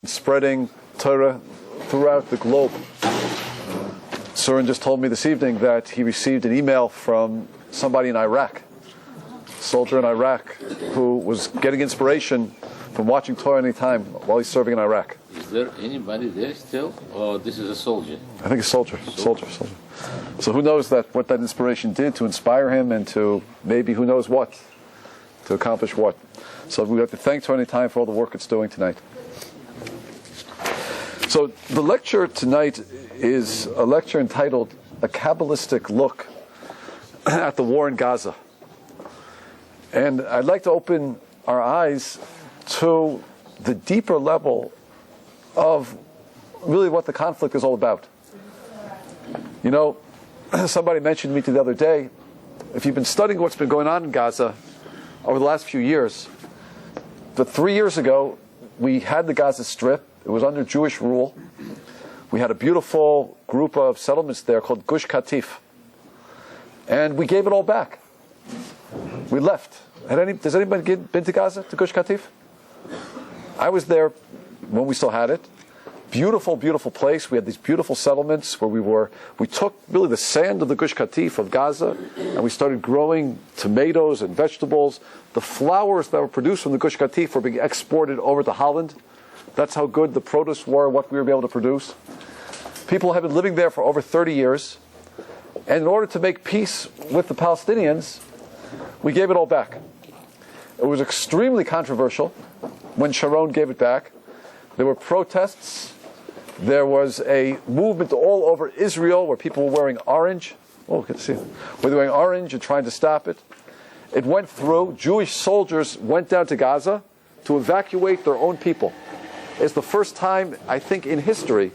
spreading Torah throughout the globe. Surin just told me this evening that he received an email from somebody in Iraq, a soldier in Iraq, who was getting inspiration from watching TorahAnyTime while he's serving in Iraq. Is there anybody there still, or this is a soldier? I think a soldier. So who knows what that inspiration did to inspire him and to maybe who knows what, to accomplish what. So we have to thank TorahAnyTime for all the work it's doing tonight. So the lecture tonight is a lecture entitled A Kabbalistic Look at the War in Gaza. And I'd like to open our eyes to the deeper level of really what the conflict is all about. You know, somebody mentioned to me the other day, if you've been studying what's been going on in Gaza over the last few years, that 3 years ago we had the Gaza Strip. It was under Jewish rule. We had a beautiful group of settlements there called Gush Katif. And we gave it all back. We left. Has anybody been to Gaza, to Gush Katif? I was there when we still had it. Beautiful, beautiful place. We had these beautiful settlements where we took really the sand of the Gush Katif of Gaza and we started growing tomatoes and vegetables. The flowers that were produced from the Gush Katif were being exported over to Holland. That's how good the produce were, what we were able to produce. People have been living there for over 30 years. And in order to make peace with the Palestinians, we gave it all back. It was extremely controversial when Sharon gave it back. There were protests. There was a movement all over Israel where people were wearing orange. Oh, good to see them. Where they were wearing orange and trying to stop it. It went through. Jewish soldiers went down to Gaza to evacuate their own people. It's the first time, I think, in history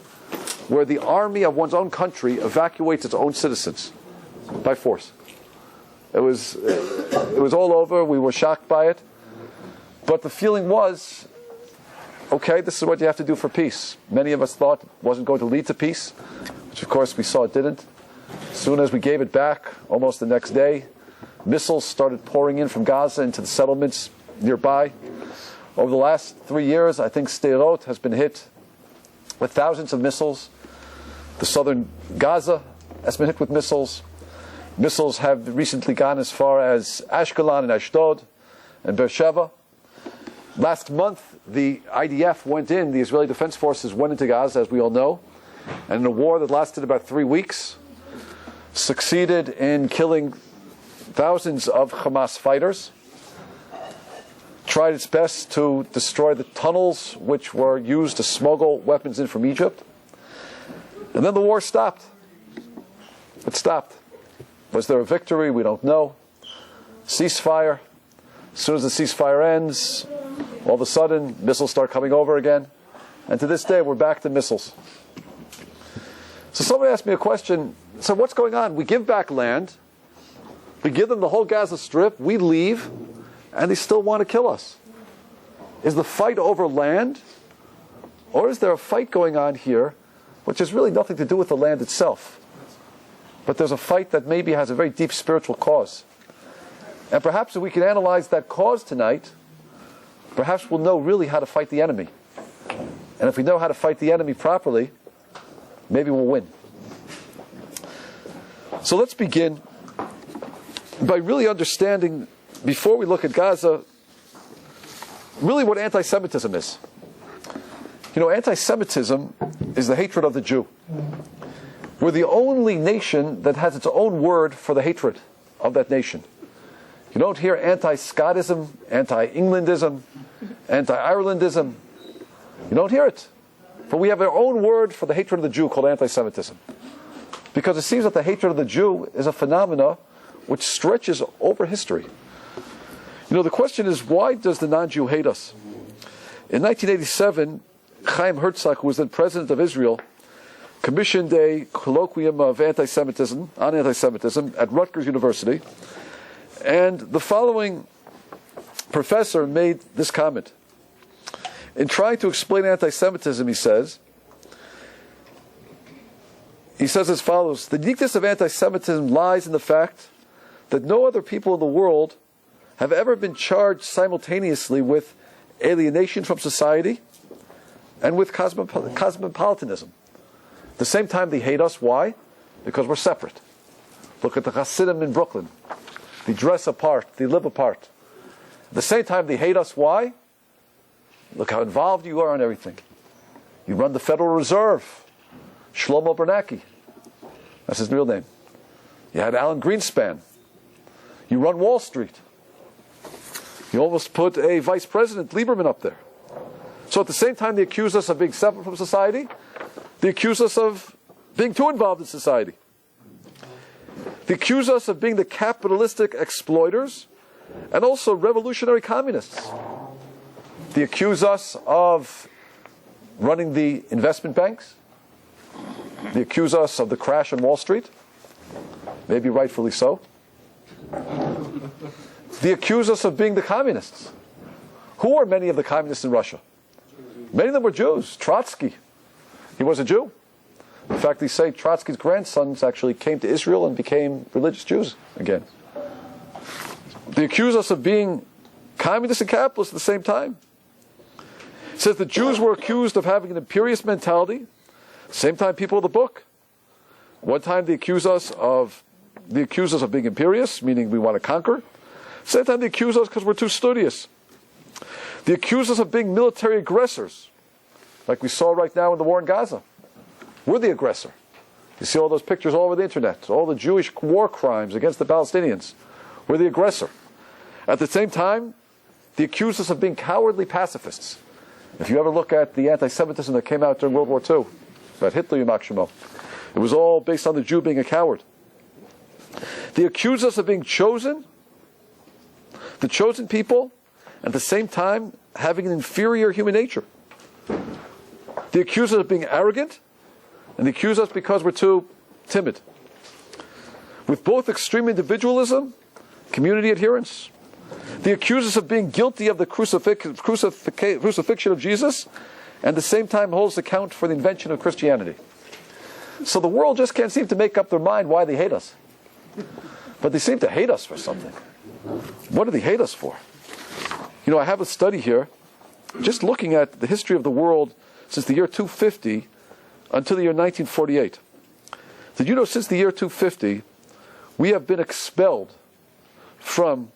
where the army of one's own country evacuates its own citizens by force. It was all over. We were shocked by it. But the feeling was, okay, this is what you have to do for peace. Many of us thought it wasn't going to lead to peace, which of course we saw it didn't. As soon as we gave it back, almost the next day, missiles started pouring in from Gaza into the settlements nearby. Over the last 3 years, I think Sderot has been hit with thousands of missiles. The southern Gaza has been hit with missiles. Missiles have recently gone as far as Ashkelon and Ashdod and Beersheba. Last month, the IDF went in, the Israeli Defense Forces went into Gaza, as we all know, and in a war that lasted about 3 weeks, succeeded in killing thousands of Hamas fighters, tried its best to destroy the tunnels which were used to smuggle weapons in from Egypt. And then the war stopped. It stopped. Was there a victory? We don't know. Ceasefire. As soon as the ceasefire ends, all of a sudden, missiles start coming over again. And to this day, we're back to missiles. So somebody asked me a question. So what's going on? We give back land. We give them the whole Gaza Strip. We leave. And they still want to kill us. Is the fight over land? Or is there a fight going on here which has really nothing to do with the land itself? But there's a fight that maybe has a very deep spiritual cause. And perhaps if we can analyze that cause tonight, perhaps we'll know really how to fight the enemy. And if we know how to fight the enemy properly, maybe we'll win. So let's begin by really understanding, before we look at Gaza, really what anti-Semitism is. You know, anti-Semitism is the hatred of the Jew. We're the only nation that has its own word for the hatred of that nation. You don't hear anti-Scotism, anti-Englandism, anti-Irelandism. You don't hear it. But we have our own word for the hatred of the Jew called anti-Semitism. Because it seems that the hatred of the Jew is a phenomena which stretches over history. You know, the question is, why does the non-Jew hate us? In 1987, Chaim Herzog, who was then president of Israel, commissioned a colloquium of anti-Semitism, on anti-Semitism, at Rutgers University. And the following professor made this comment. In trying to explain anti-Semitism, he says as follows: the uniqueness of anti-Semitism lies in the fact that no other people in the world have ever been charged simultaneously with alienation from society, and with cosmopolitanism. At the same time, they hate us. Why? Because we're separate. Look at the Hasidim in Brooklyn. They dress apart. They live apart. At the same time, they hate us. Why? Look how involved you are in everything. You run the Federal Reserve. Shlomo Bernanke. That's his real name. You had Alan Greenspan. You run Wall Street. You almost put a Vice President, Lieberman, up there. So at the same time they accuse us of being separate from society, they accuse us of being too involved in society. They accuse us of being the capitalistic exploiters and also revolutionary communists. They accuse us of running the investment banks. They accuse us of the crash on Wall Street. Maybe rightfully so. They accuse us of being the communists. Who are many of the communists in Russia? Many of them were Jews. Trotsky, he was a Jew. In fact, they say Trotsky's grandsons actually came to Israel and became religious Jews again. They accuse us of being communists and capitalists at the same time. It says the Jews were accused of having an imperious mentality. Same time, people of the book. One time they accuse us of being imperious, meaning we want to conquer. Same time they accuse us because we're too studious. They accuse us of being military aggressors, like we saw right now in the war in Gaza. We're the aggressor. You see all those pictures all over the internet, all the Jewish war crimes against the Palestinians. We're the aggressor. At the same time, they accuse us of being cowardly pacifists. If you ever look at the anti-Semitism that came out during World War II, about Hitler, Yamach Shemo, it was all based on the Jew being a coward. They accuse us of being chosen, the chosen people, and at the same time having an inferior human nature. They accuse us of being arrogant, and they accuse us because we're too timid. With both extreme individualism, community adherence, they accuse us of being guilty of the crucifixion of Jesus, and at the same time holds account for the invention of Christianity. So the world just can't seem to make up their mind why they hate us. But they seem to hate us for something. What do they hate us for? You know, I have a study here, just looking at the history of the world since the year 250 until the year 1948. Did you know since the year 250, we have been expelled from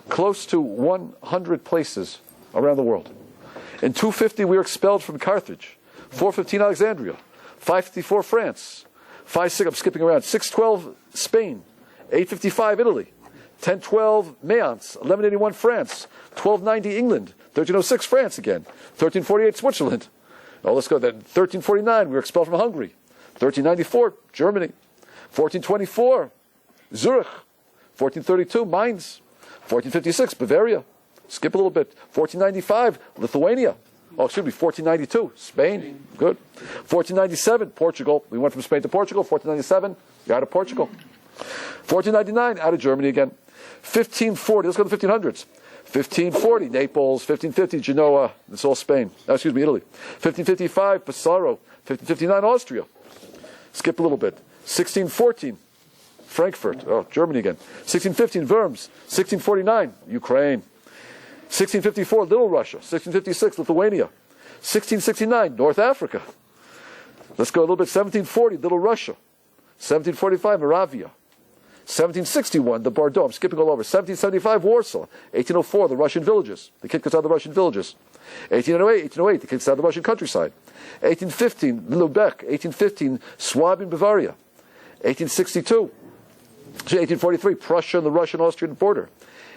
close to 100 places around the world. In 250, we were expelled from Carthage, 415 Alexandria, 554 France, 56, I'm skipping around, 612 Spain, 855 Italy, 1012 Mayence, 1181 France, 1290 England, 1306 France again, 1348 Switzerland. Oh, let's go then. 1349, we were expelled from Hungary. 1394, Germany. 1424, Zurich. 1432, Mainz. 1456, Bavaria. Skip a little bit. 1495, Lithuania. Oh, excuse me, 1492, Spain. Good. 1497, Portugal. We went from Spain to Portugal. 1497, you're out of Portugal. 1499, out of Germany again. 1540, let's go to the 1500s. 1540, Naples. 1550, Genoa. It's all Spain. Oh, excuse me, Italy. 1555, Pesaro. 1559, Austria. Skip a little bit. 1614, Frankfurt. Oh, Germany again. 1615, Worms. 1649, Ukraine. 1654, Little Russia. 1656, Lithuania. 1669, North Africa. Let's go a little bit. 1740, Little Russia. 1745, Moravia. 1761, the Bordeaux. I'm skipping all over. 1775, Warsaw. 1804, the Russian villages. They kicked us out of the Russian villages. 1808, they kicked us out of the Russian countryside. 1815, Lubeck. 1815, Swabia, Bavaria. 1862, 1843, Prussia and the Russian-Austrian border.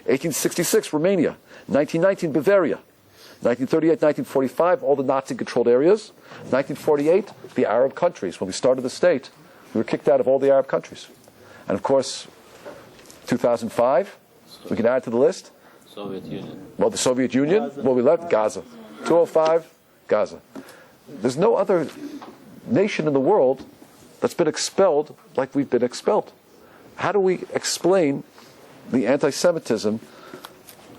1866, Romania. 1919, Bavaria. 1938, 1945, all the Nazi-controlled areas. 1948, the Arab countries. When we started the state, we were kicked out of all the Arab countries. And of course, 2005, we can add to the list. Soviet Union. Well, the Soviet Union. Well, we left Gaza. 2005, Gaza. There's no other nation in the world that's been expelled like we've been expelled. How do we explain the anti-Semitism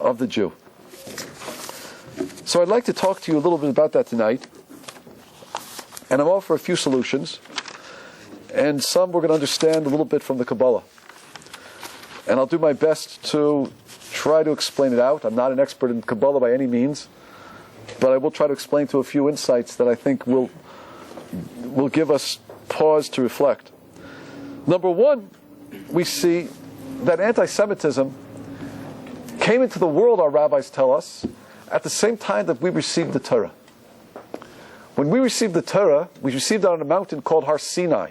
of the Jew? So I'd like to talk to you a little bit about that tonight. And I'm offer a few solutions. And some we're going to understand a little bit from the Kabbalah. And I'll do my best to try to explain it out. I'm not an expert in Kabbalah by any means. but I will try to explain to a few insights that I think will give us pause to reflect. Number one, we see that anti-Semitism came into the world, our rabbis tell us, at the same time that we received the Torah. When we received the Torah, we received it on a mountain called Har Sinai.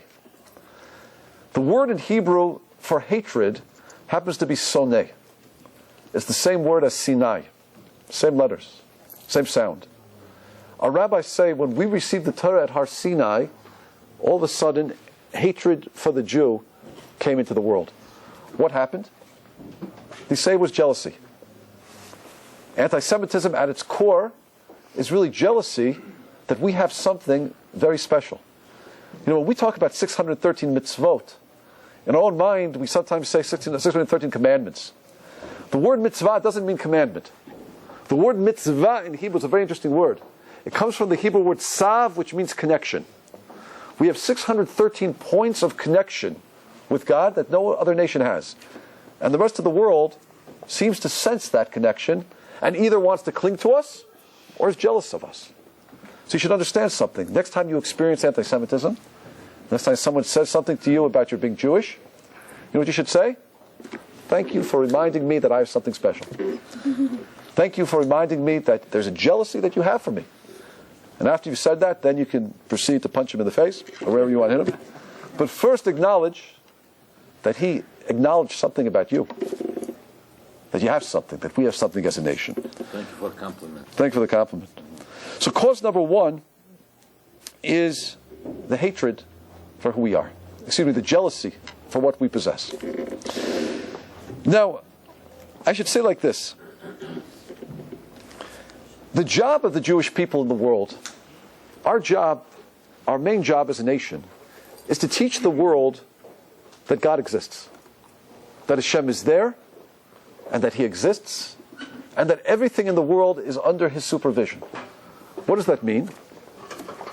The word in Hebrew for hatred happens to be soneh. It's the same word as Sinai. Same letters, same sound. Our rabbis say when we received the Torah at Har Sinai, all of a sudden, hatred for the Jew came into the world. What happened? They say it was jealousy. Anti-Semitism at its core is really jealousy that we have something very special. You know, when we talk about 613 mitzvot, in our own mind, we sometimes say 613 commandments. The word mitzvah doesn't mean commandment. The word mitzvah in Hebrew is a very interesting word. It comes from the Hebrew word sav, which means connection. We have 613 points of connection with God that no other nation has. And the rest of the world seems to sense that connection and either wants to cling to us or is jealous of us. So you should understand something. Next time you experience anti-Semitism, next time someone says something to you about your being Jewish, you know what you should say? Thank you for reminding me that I have something special. Thank you for reminding me that there's a jealousy that you have for me. And after you've said that, then you can proceed to punch him in the face, or wherever you want to hit him. But first acknowledge that he acknowledged something about you. That you have something, that we have something as a nation. Thank you for the compliment. Thank you for the compliment. So cause number one is the hatred for who we are. The jealousy for what we possess. Now, I should say like this. The job of the Jewish people in the world, our main job as a nation, is to teach the world that God exists. That Hashem is there, and that He exists, and that everything in the world is under His supervision. What does that mean?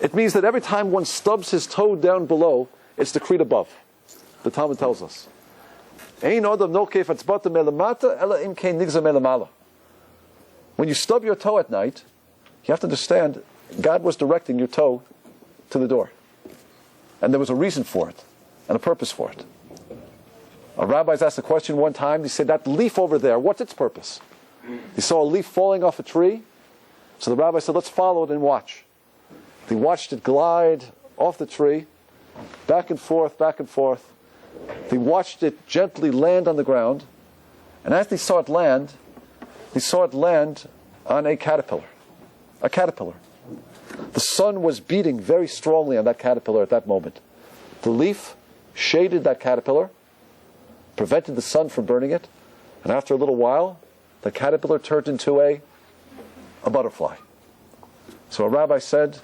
It means that every time one stubs his toe down below, it's decreed above. The Talmud tells us. When you stub your toe at night, you have to understand God was directing your toe to the door. And there was a reason for it, and a purpose for it. A rabbi's asked a question one time. He said, that leaf over there, what's its purpose? He saw a leaf falling off a tree. So the rabbi said, let's follow it and watch. They watched it glide off the tree, back and forth, back and forth. They watched it gently land on the ground. And as they saw it land on a caterpillar. A caterpillar. The sun was beating very strongly on that caterpillar at that moment. The leaf shaded that caterpillar, prevented the sun from burning it, and after a little while, the caterpillar turned into a butterfly. So a rabbi said,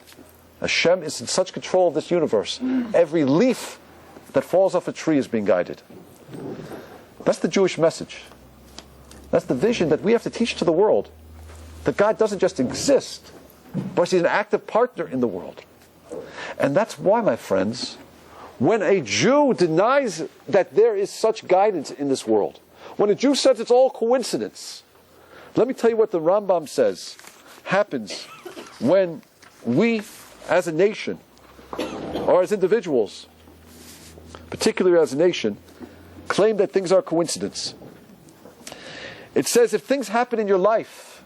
Hashem is in such control of this universe. Every leaf that falls off a tree is being guided. That's the Jewish message. That's the vision that we have to teach to the world. That God doesn't just exist, but He's an active partner in the world. And that's why, my friends, when a Jew denies that there is such guidance in this world, when a Jew says it's all coincidence, let me tell you what the Rambam says happens when we, as a nation, or as individuals, particularly as a nation, claim that things are coincidence. It says if things happen in your life,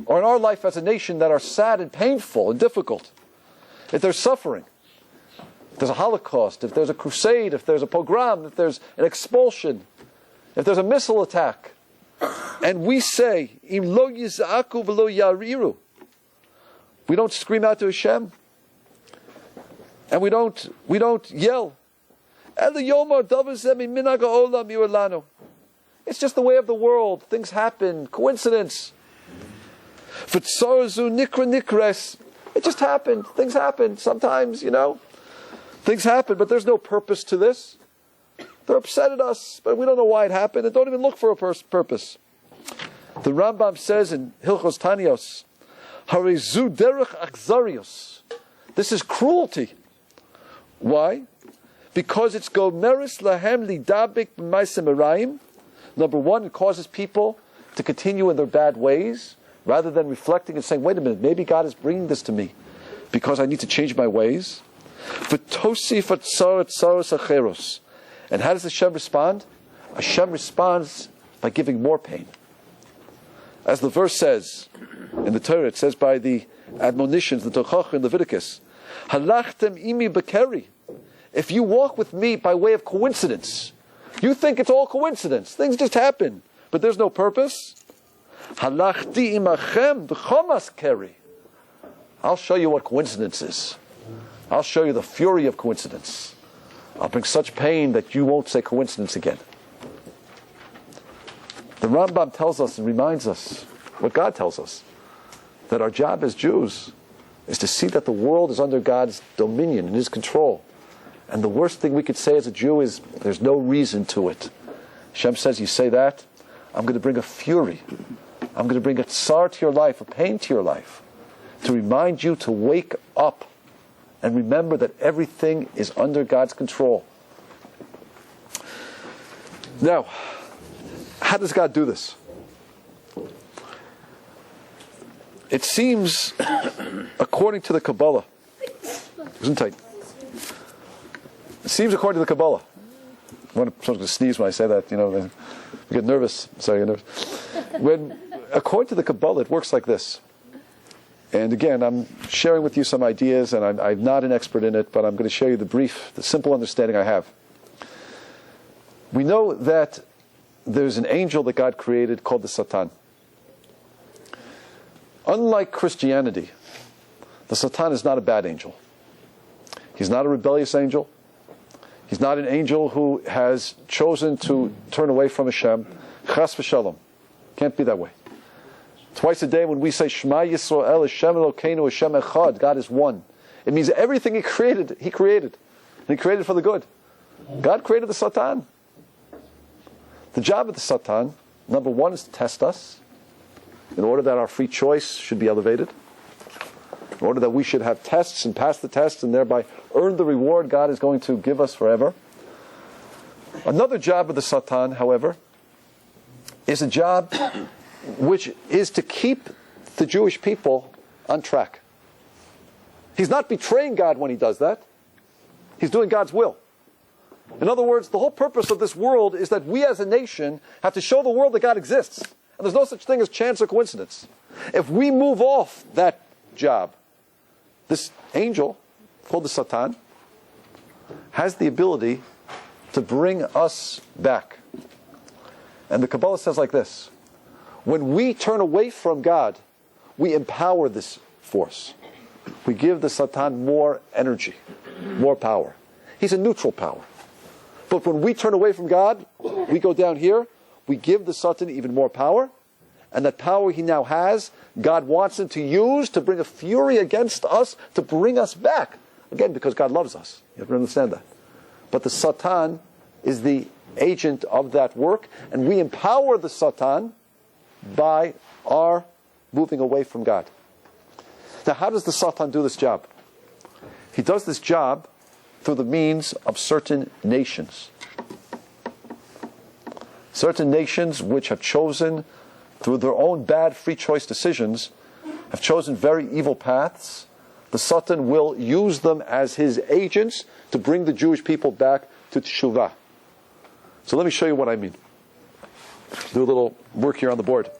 or in our life as a nation that are sad and painful and difficult, if there's suffering, if there's a Holocaust, if there's a crusade, if there's a pogrom, if there's an expulsion, if there's a missile attack, and we say, Im lo yiz'aku v'lo yariru, we don't scream out to Hashem, and we don't yell, it's just the way of the world. Things happen. Coincidence. It just happened. Things happen. Sometimes, things happen, but there's no purpose to this. They're upset at us, but we don't know why it happened, and don't even look for a purpose. The Rambam says in Hilchos Tanios, Harezu derech akzarios. This is cruelty. Why? Because it's gomeris lahem lidabik b'maisem erayim. Number one, it causes people to continue in their bad ways, rather than reflecting and saying, wait a minute, maybe God is bringing this to me because I need to change my ways. And how does Hashem respond? Hashem responds by giving more pain. As the verse says in the Torah, it says by the admonitions, the Tochach in Leviticus, Halachtem imi bekeri. If you walk with me by way of coincidence, you think it's all coincidence, things just happen, but there's no purpose. Halachti imachem b'chomas keri. I'll show you what coincidence is. I'll show you the fury of coincidence. I'll bring such pain that you won't say coincidence again. The Rambam tells us and reminds us what God tells us, that our job as Jews is to see that the world is under God's dominion and His control. And the worst thing we could say as a Jew is, there's no reason to it. Hashem says, you say that, I'm going to bring a fury. I'm going to bring a tsar to your life, a pain to your life, to remind you to wake up and remember that everything is under God's control. Now, how does God do this? It seems, according to the Kabbalah, it seems according to the Kabbalah. I'm going to sneeze when I say that, I get nervous. Sorry, I get nervous. According to the Kabbalah, it works like this. And again, I'm sharing with you some ideas, and I'm not an expert in it, but I'm going to show you the simple understanding I have. We know that there's an angel that God created called the Satan. Unlike Christianity, the Satan is not a bad angel. He's not a rebellious angel. He's not an angel who has chosen to turn away from Hashem. Chas v'shalom. Can't be that way. Twice a day when we say Shema Yisrael, Hashem Elokeinu, Hashem Echad, God is one. It means everything He created. And He created for the good. God created the Satan. The job of the Satan, number one, is to test us, in order that our free choice should be elevated, in order that we should have tests and pass the tests and thereby earn the reward God is going to give us forever. Another job of the Satan, however, is a job which is to keep the Jewish people on track. He's not betraying God when he does that. He's doing God's will. In other words, the whole purpose of this world is that we as a nation have to show the world that God exists. And there's no such thing as chance or coincidence. If we move off that job, this angel, called the Satan, has the ability to bring us back. And the Kabbalah says like this: when we turn away from God, we empower this force. We give the Satan more energy, more power. He's a neutral power. But when we turn away from God, we go down here, we give the Satan even more power, and that power he now has, God wants him to use to bring a fury against us, to bring us back. Again, because God loves us. You have to understand that. But the Satan is the agent of that work, and we empower the Satan by our moving away from God. Now, how does the Satan do this job? He does this job through the means of certain nations. Certain nations which have chosen, through their own bad free choice decisions, have chosen very evil paths. The Satan will use them as his agents to bring the Jewish people back to Teshuvah. So let me show you what I mean. Do a little work here on the board.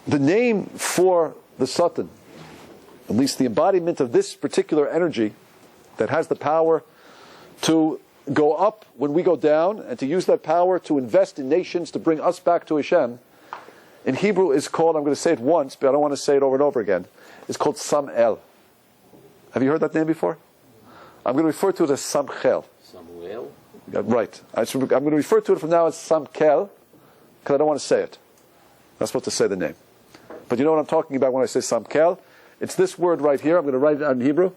The name for the Satan, at least the embodiment of this particular energy that has the power to go up when we go down, and to use that power to invest in nations to bring us back to Hashem, in Hebrew is called, I'm going to say it once, but I don't want to say it over and over again, it's called Sam'el. Have you heard that name before? I'm going to refer to it as Samchel. Samuel? Right. I'm going to refer to it from now as Samkel, because I don't want to say it. I'm not supposed to say the name. But you know what I'm talking about when I say Samkel? It's this word right here. I'm going to write it out in Hebrew.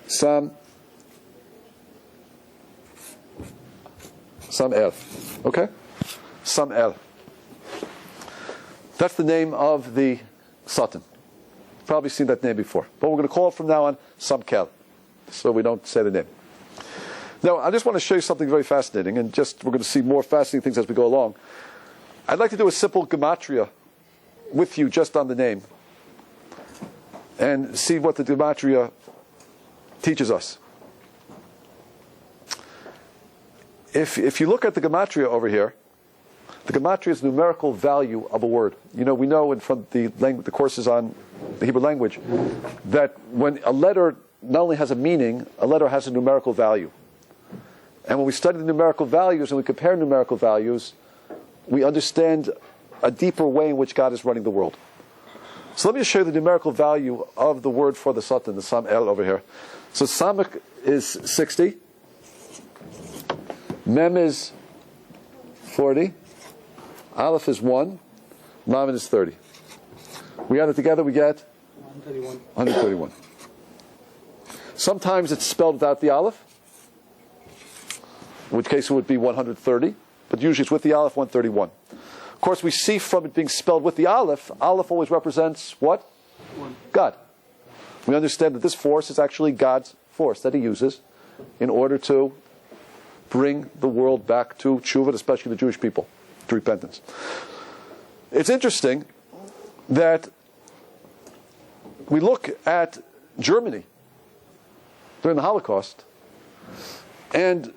Sam'el. Okay? Sam'el. That's the name of the Satan. Probably seen that name before. But we're going to call it from now on Samkel, so we don't say the name. Now, I just want to show you something very fascinating, and we're going to see more fascinating things as we go along. I'd like to do a simple gematria with you just on the name and see what the gematria teaches us. If you look at the gematria over here, the gematria is the numerical value of a word. You know, we know from the courses on the Hebrew language that when a letter not only has a meaning, a letter has a numerical value. And when we study the numerical values and we compare numerical values, we understand a deeper way in which God is running the world. So let me just show you the numerical value of the word for the Satan, the Sam El over here. So Samach is 60. Mem is 40. Aleph is 1. Lamed is 30. We add it together, we get 131. Sometimes it's spelled without the Aleph, in which case it would be 130, but usually it's with the Aleph, 131. Of course, we see from it being spelled with the Aleph always represents what? God. We understand that this force is actually God's force that He uses in order to bring the world back to tshuva, especially the Jewish people, to repentance. It's interesting that we look at Germany during the Holocaust, and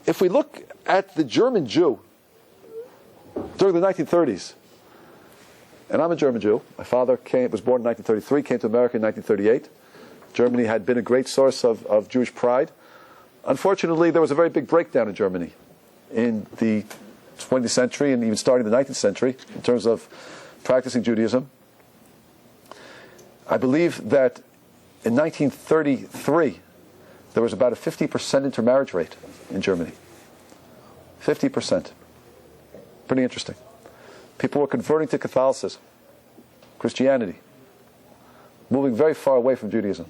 if we look at the German Jew during the 1930s, and I'm a German Jew, my father was born in 1933, came to America in 1938. Germany had been a great source of Jewish pride. Unfortunately, there was a very big breakdown in Germany in the 20th century and even starting the 19th century in terms of practicing Judaism. I believe that in 1933, there was about a 50% intermarriage rate in Germany. 50%. Pretty interesting. People were converting to Catholicism, Christianity, moving very far away from Judaism.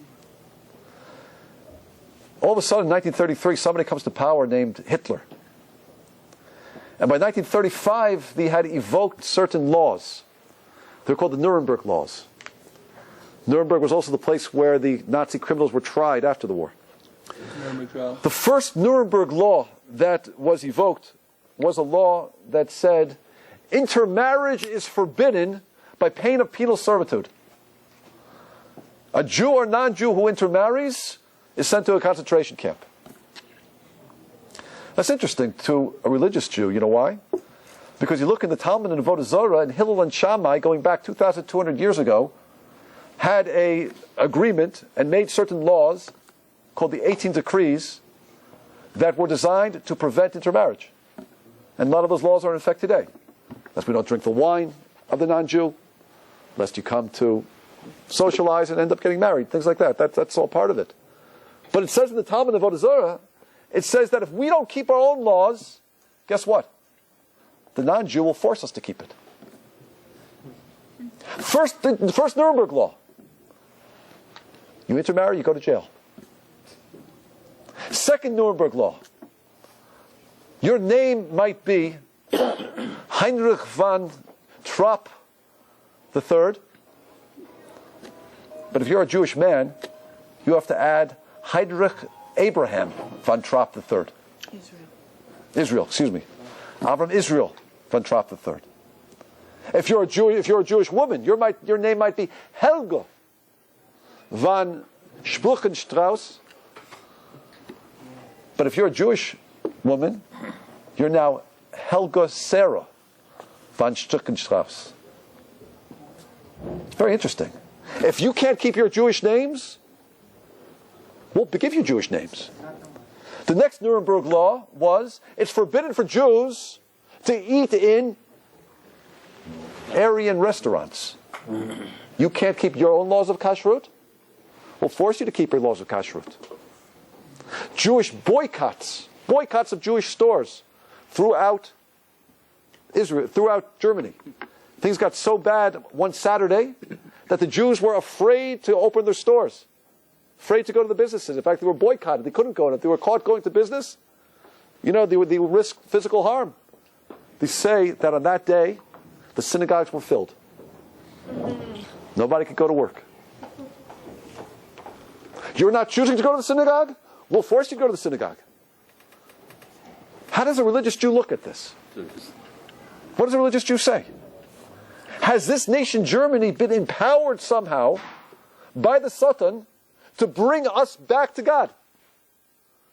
All of a sudden, in 1933, somebody comes to power named Hitler. And by 1935, they had evoked certain laws. They're called the Nuremberg laws. Nuremberg was also the place where the Nazi criminals were tried after the war. The first Nuremberg law that was evoked was a law that said intermarriage is forbidden by pain of penal servitude. A Jew or non-Jew who intermarries is sent to a concentration camp. That's interesting to a religious Jew. You know why? Because you look in the Talmud and Avodah Zarah, and Hillel and Shammai, going back 2,200 years ago, had an agreement and made certain laws called the 18 Decrees that were designed to prevent intermarriage. And a lot of those laws are in effect today. Lest we don't drink the wine of the non-Jew, lest you come to socialize and end up getting married, things like that. That's all part of it. But it says in the Talmud of Avodah Zarah, it says that if we don't keep our own laws, guess what? The non-Jew will force us to keep it. The first Nuremberg law. You intermarry, you go to jail. Second Nuremberg law. Your name might be Heinrich von Trapp III, but if you're a Jewish man, you have to add Heinrich Abraham von Trapp III. Israel, Avram Israel von Trapp III. If you're a Jewish woman, your name might be Helga von Spruchenstrauss. But if you're a Jewish woman, you're now Helga Sarah von Spruchenstrauss. Very interesting. If you can't keep your Jewish names, we'll give you Jewish names. The next Nuremberg law was, it's forbidden for Jews to eat in Aryan restaurants. You can't keep your own laws of kashrut? We'll force you to keep your laws of kashrut. Jewish boycotts of Jewish stores throughout Israel, throughout Germany. Things got so bad one Saturday that the Jews were afraid to open their stores, afraid to go to the businesses. In fact, they were boycotted. They couldn't go in. If they were caught going to business, they would risk physical harm. They say that on that day, the synagogues were filled. Nobody could go to work. You're not choosing to go to the synagogue? We'll force you to go to the synagogue. How does a religious Jew look at this? What does a religious Jew say? Has this nation, Germany, been empowered somehow by the Satan to bring us back to God?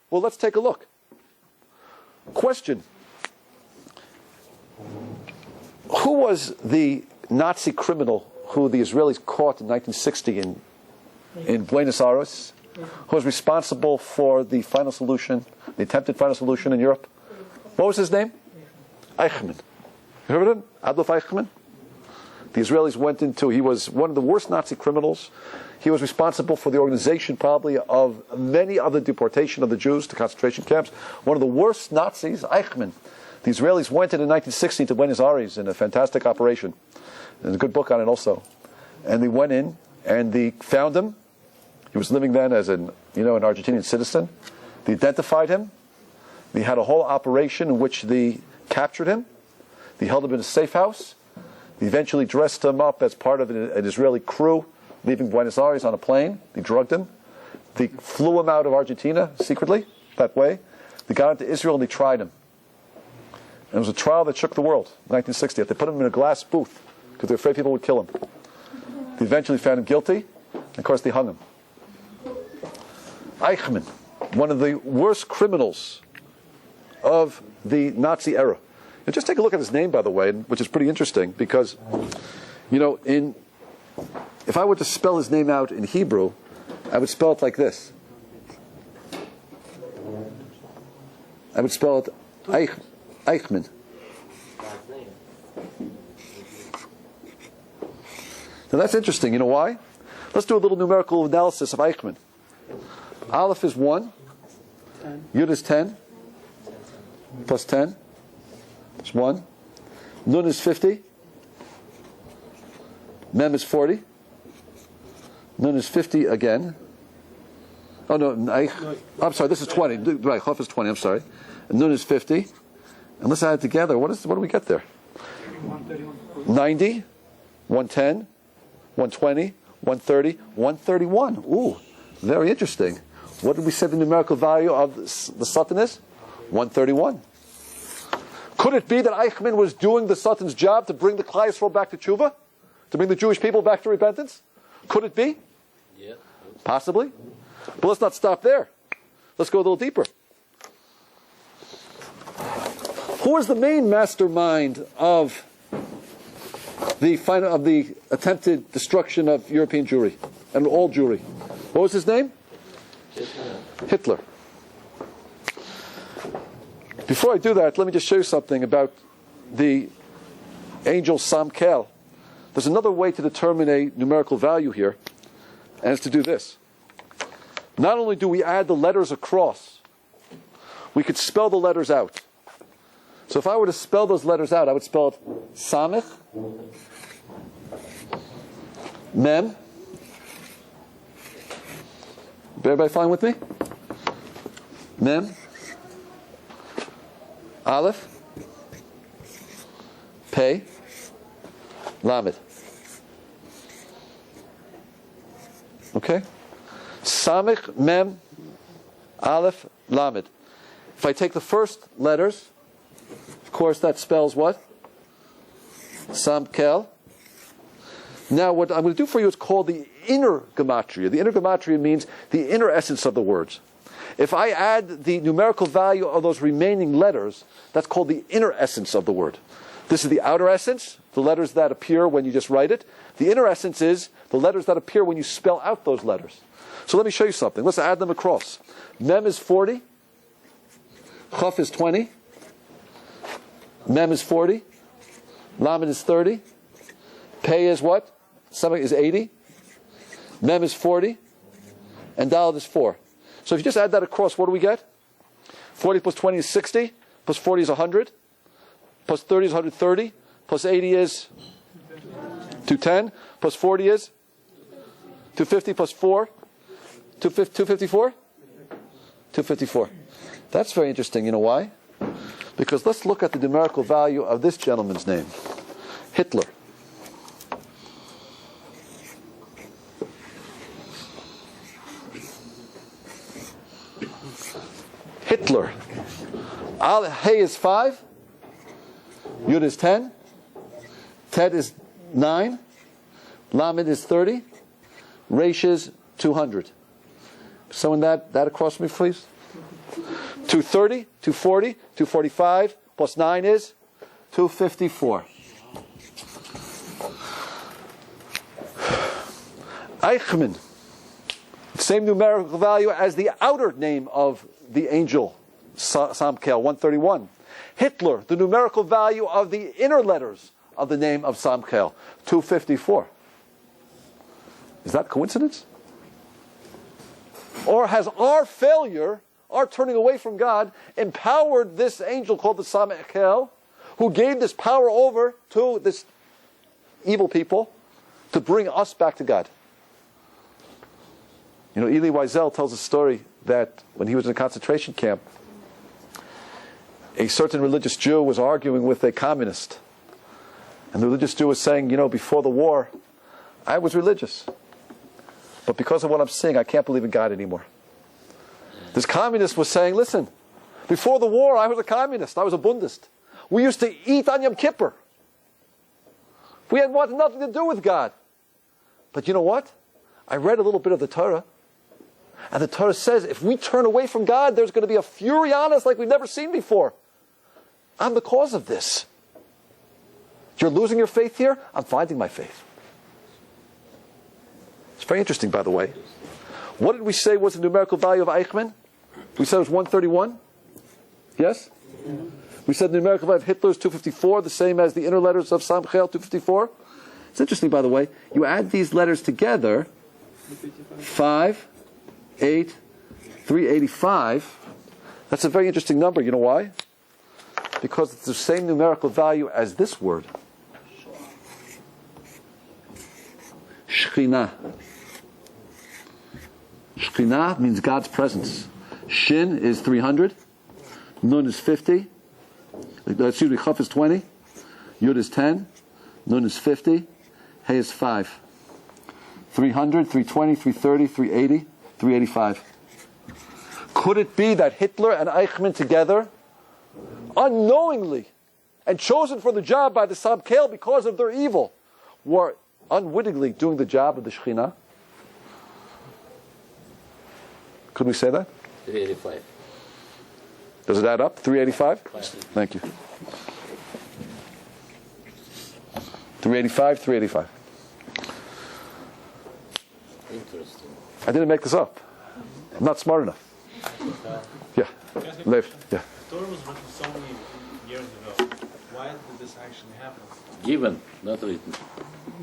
Well, let's take a look. Question. Who was the Nazi criminal who the Israelis caught in 1960 in Buenos Aires, who was responsible for the final solution, the attempted final solution in Europe? What was his name? Eichmann. You heard of him? Adolf Eichmann? The Israelis went into, he was one of the worst Nazi criminals. He was responsible for the organization probably of many other deportation of the Jews to concentration camps. One of the worst Nazis, Eichmann. The Israelis went in 1960 to Buenos Aires in a fantastic operation. There's a good book on it also. And they went in and they found him. He was living then as an Argentinian citizen. They identified him. They had a whole operation in which they captured him. They held him in a safe house. They eventually dressed him up as part of an Israeli crew leaving Buenos Aires on a plane. They drugged him. They flew him out of Argentina secretly, that way. They got into Israel and they tried him. And it was a trial that shook the world in 1960. They put him in a glass booth because they were afraid people would kill him. They eventually found him guilty, and of course they hung him. Eichmann, one of the worst criminals of the Nazi era. And just take a look at his name, by the way, which is pretty interesting because, if I were to spell his name out in Hebrew, I would spell it like this. I would spell it Eichmann. Now that's interesting. You know why? Let's do a little numerical analysis of Eichmann. Aleph is 1. Yud is 10. Plus 10. It's 1. Nun is 50. Mem is 40. Nun is 50 again. Oh no, I'm sorry, this is 20. Right, Chof is 20, I'm sorry. And Nun is 50. And let's add it together. What do we get there? 90, 110, 120, 130, 131. Ooh, very interesting. What did we say the numerical value of the Satan is? 131. Could it be that Eichmann was doing the Satan's job to bring the Klal Yisrael back to tshuva? To bring the Jewish people back to repentance? Could it be? Yeah. Possibly. But let's not stop there. Let's go a little deeper. Who is the main mastermind of the attempted destruction of European Jewry and all Jewry? What was his name? Hitler. Before I do that, let me just show you something about the angel Samkel. There's another way to determine a numerical value here, and it's to do this. Not only do we add the letters across, we could spell the letters out. So if I were to spell those letters out, I would spell it Samech, Mem. Everybody fine with me? Mem, Aleph, Pei, Lamed. Okay? Samech, Mem, Aleph, Lamed. If I take the first letters, of course that spells what? Samkel. Now what I'm going to do for you is called the inner gematria. The inner gematria means the inner essence of the words. If I add the numerical value of those remaining letters, that's called the inner essence of the word. This is the outer essence, the letters that appear when you just write it. The inner essence is the letters that appear when you spell out those letters. So let me show you something. Let's add them across. Mem is 40. Chaf is 20. Mem is 40. Lamed is 30. Pei is what? Samech is 80. Mem is 40. And Daled is 4. So if you just add that across, what do we get? 40 plus 20 is 60. Plus 40 is 100. Plus 30 is 130. Plus 80 is 210. Plus 40 is 250 plus 4. 254? 254. That's very interesting. You know why? Because let's look at the numerical value of this gentleman's name. Hitler. Hitler. Hey is 5. Yud is 10. Tet is 9. Lamed is 30. Resh is 200. Someone that across me, please. 230, 240, 245, plus 9 is 254. Eichmann, same numerical value as the outer name of the angel, Samkel, 131. Hitler, the numerical value of the inner letters of the name of Samkel, 254. Is that coincidence? Or has our failure, our turning away from God, empowered this angel called the Samkel, who gave this power over to this evil people to bring us back to God? You know, Elie Wiesel tells a story that when he was in a concentration camp, a certain religious Jew was arguing with a communist. And the religious Jew was saying, you know, before the war, I was religious. But because of what I'm seeing, I can't believe in God anymore. This communist was saying, listen, before the war, I was a communist. I was a Bundist. We used to eat on Yom Kippur. We had wanted nothing to do with God. But you know what? I read a little bit of the Torah. And the Torah says, if we turn away from God, there's going to be a fury on us like we've never seen before. I'm the cause of this. You're losing your faith here? I'm finding my faith. It's very interesting, by the way. What did we say was the numerical value of Eichmann? We said it was 131? Yes? We said the numerical value of Hitler is 254, the same as the inner letters of Samkel, 254. It's interesting, by the way. You add these letters together, 5, 8, 385. That's a very interesting number. You know why? Because it's the same numerical value as this word. Shekhinah. Shekhinah means God's presence. Shin is 300. Nun is 50. Excuse me, Chaf is 20. Yud is 10. Nun is 50. Hey is 5. 300, 320, 330, 380, 385. Could it be that Hitler and Eichmann together, unknowingly, and chosen for the job by the Samkel because of their evil, were unwittingly doing the job of the Shekhinah? Could we say that? 385. Does it add up? 385? Thank you. 385, 385. Interesting. I didn't make this up. I'm not smart enough. Yeah. Lev. Yeah. Torah was written so many years ago. Why did this actually happen? Given, not written.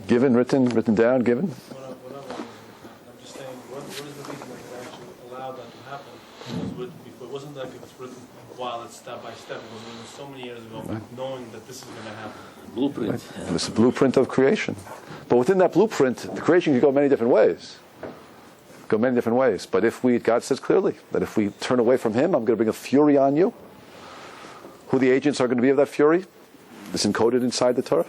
Given, written down, given. Whatever. I'm just saying, what is the reason that it actually allowed that to happen? It was written before. It wasn't like it was written while it's step by step. It was written so many years ago, knowing that this is going to happen. Blueprint. Right. It's a blueprint of creation. But within that blueprint, the creation can go many different ways. But if God says clearly that if we turn away from Him, I'm going to bring a fury on you. Who the agents are going to be of that fury is encoded inside the Torah.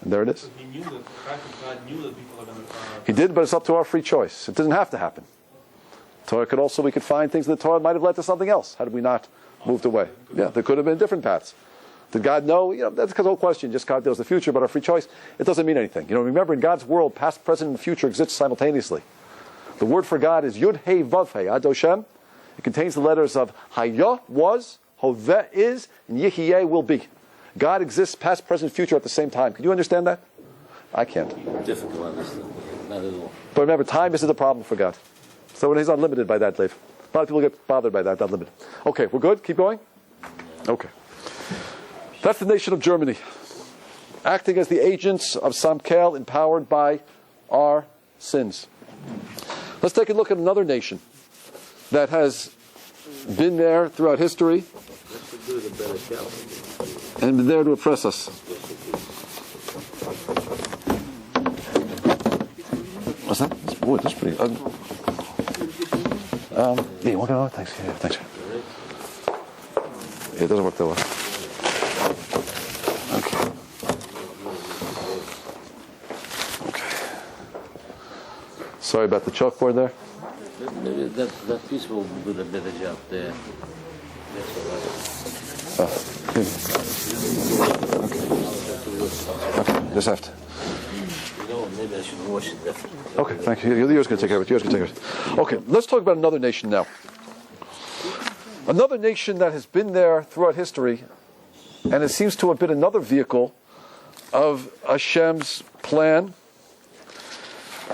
And there it is. He knew that, the fact that God knew that people are going to... He did, but it's up to our free choice. It doesn't have to happen. Torah could also, we could find things in the Torah might have led to something else had we not moved away. Yeah, there could have been different paths. Did God know? You know, that's the whole question. Just God knows the future, but our free choice, it doesn't mean anything. You know, remember in God's world, past, present, and future exist simultaneously. The word for God is Yud Hey Vav Hey Ad Hashem. It contains the letters of Hayah was, Hoveh is, and Yehyeh will be. God exists past, present, future at the same time. Can you understand that? I can't. Difficult to understand. Not at all. But remember, time isn't a problem for God. So He's not limited by that, Lev. A lot of people get bothered by that, not limited. Okay, we're good? Keep going? Okay. That's the nation of Germany, acting as the agents of Samkel, empowered by our sins. Let's take a look at another nation that has been there throughout history and been there to oppress us. What's that? It's wood. That's pretty ugly. Yeah, walk it out. Thanks. Yeah, thanks. Yeah, it doesn't work that well. Okay. Sorry about the chalkboard there. Maybe that piece will do the better job there. Okay, just have to. No, maybe I should wash it definitely. Okay, thank you. Yours going to take care of it. Yours going to take care of it. Okay, let's talk about another nation now. Another nation that has been there throughout history, and it seems to have been another vehicle of Hashem's plan,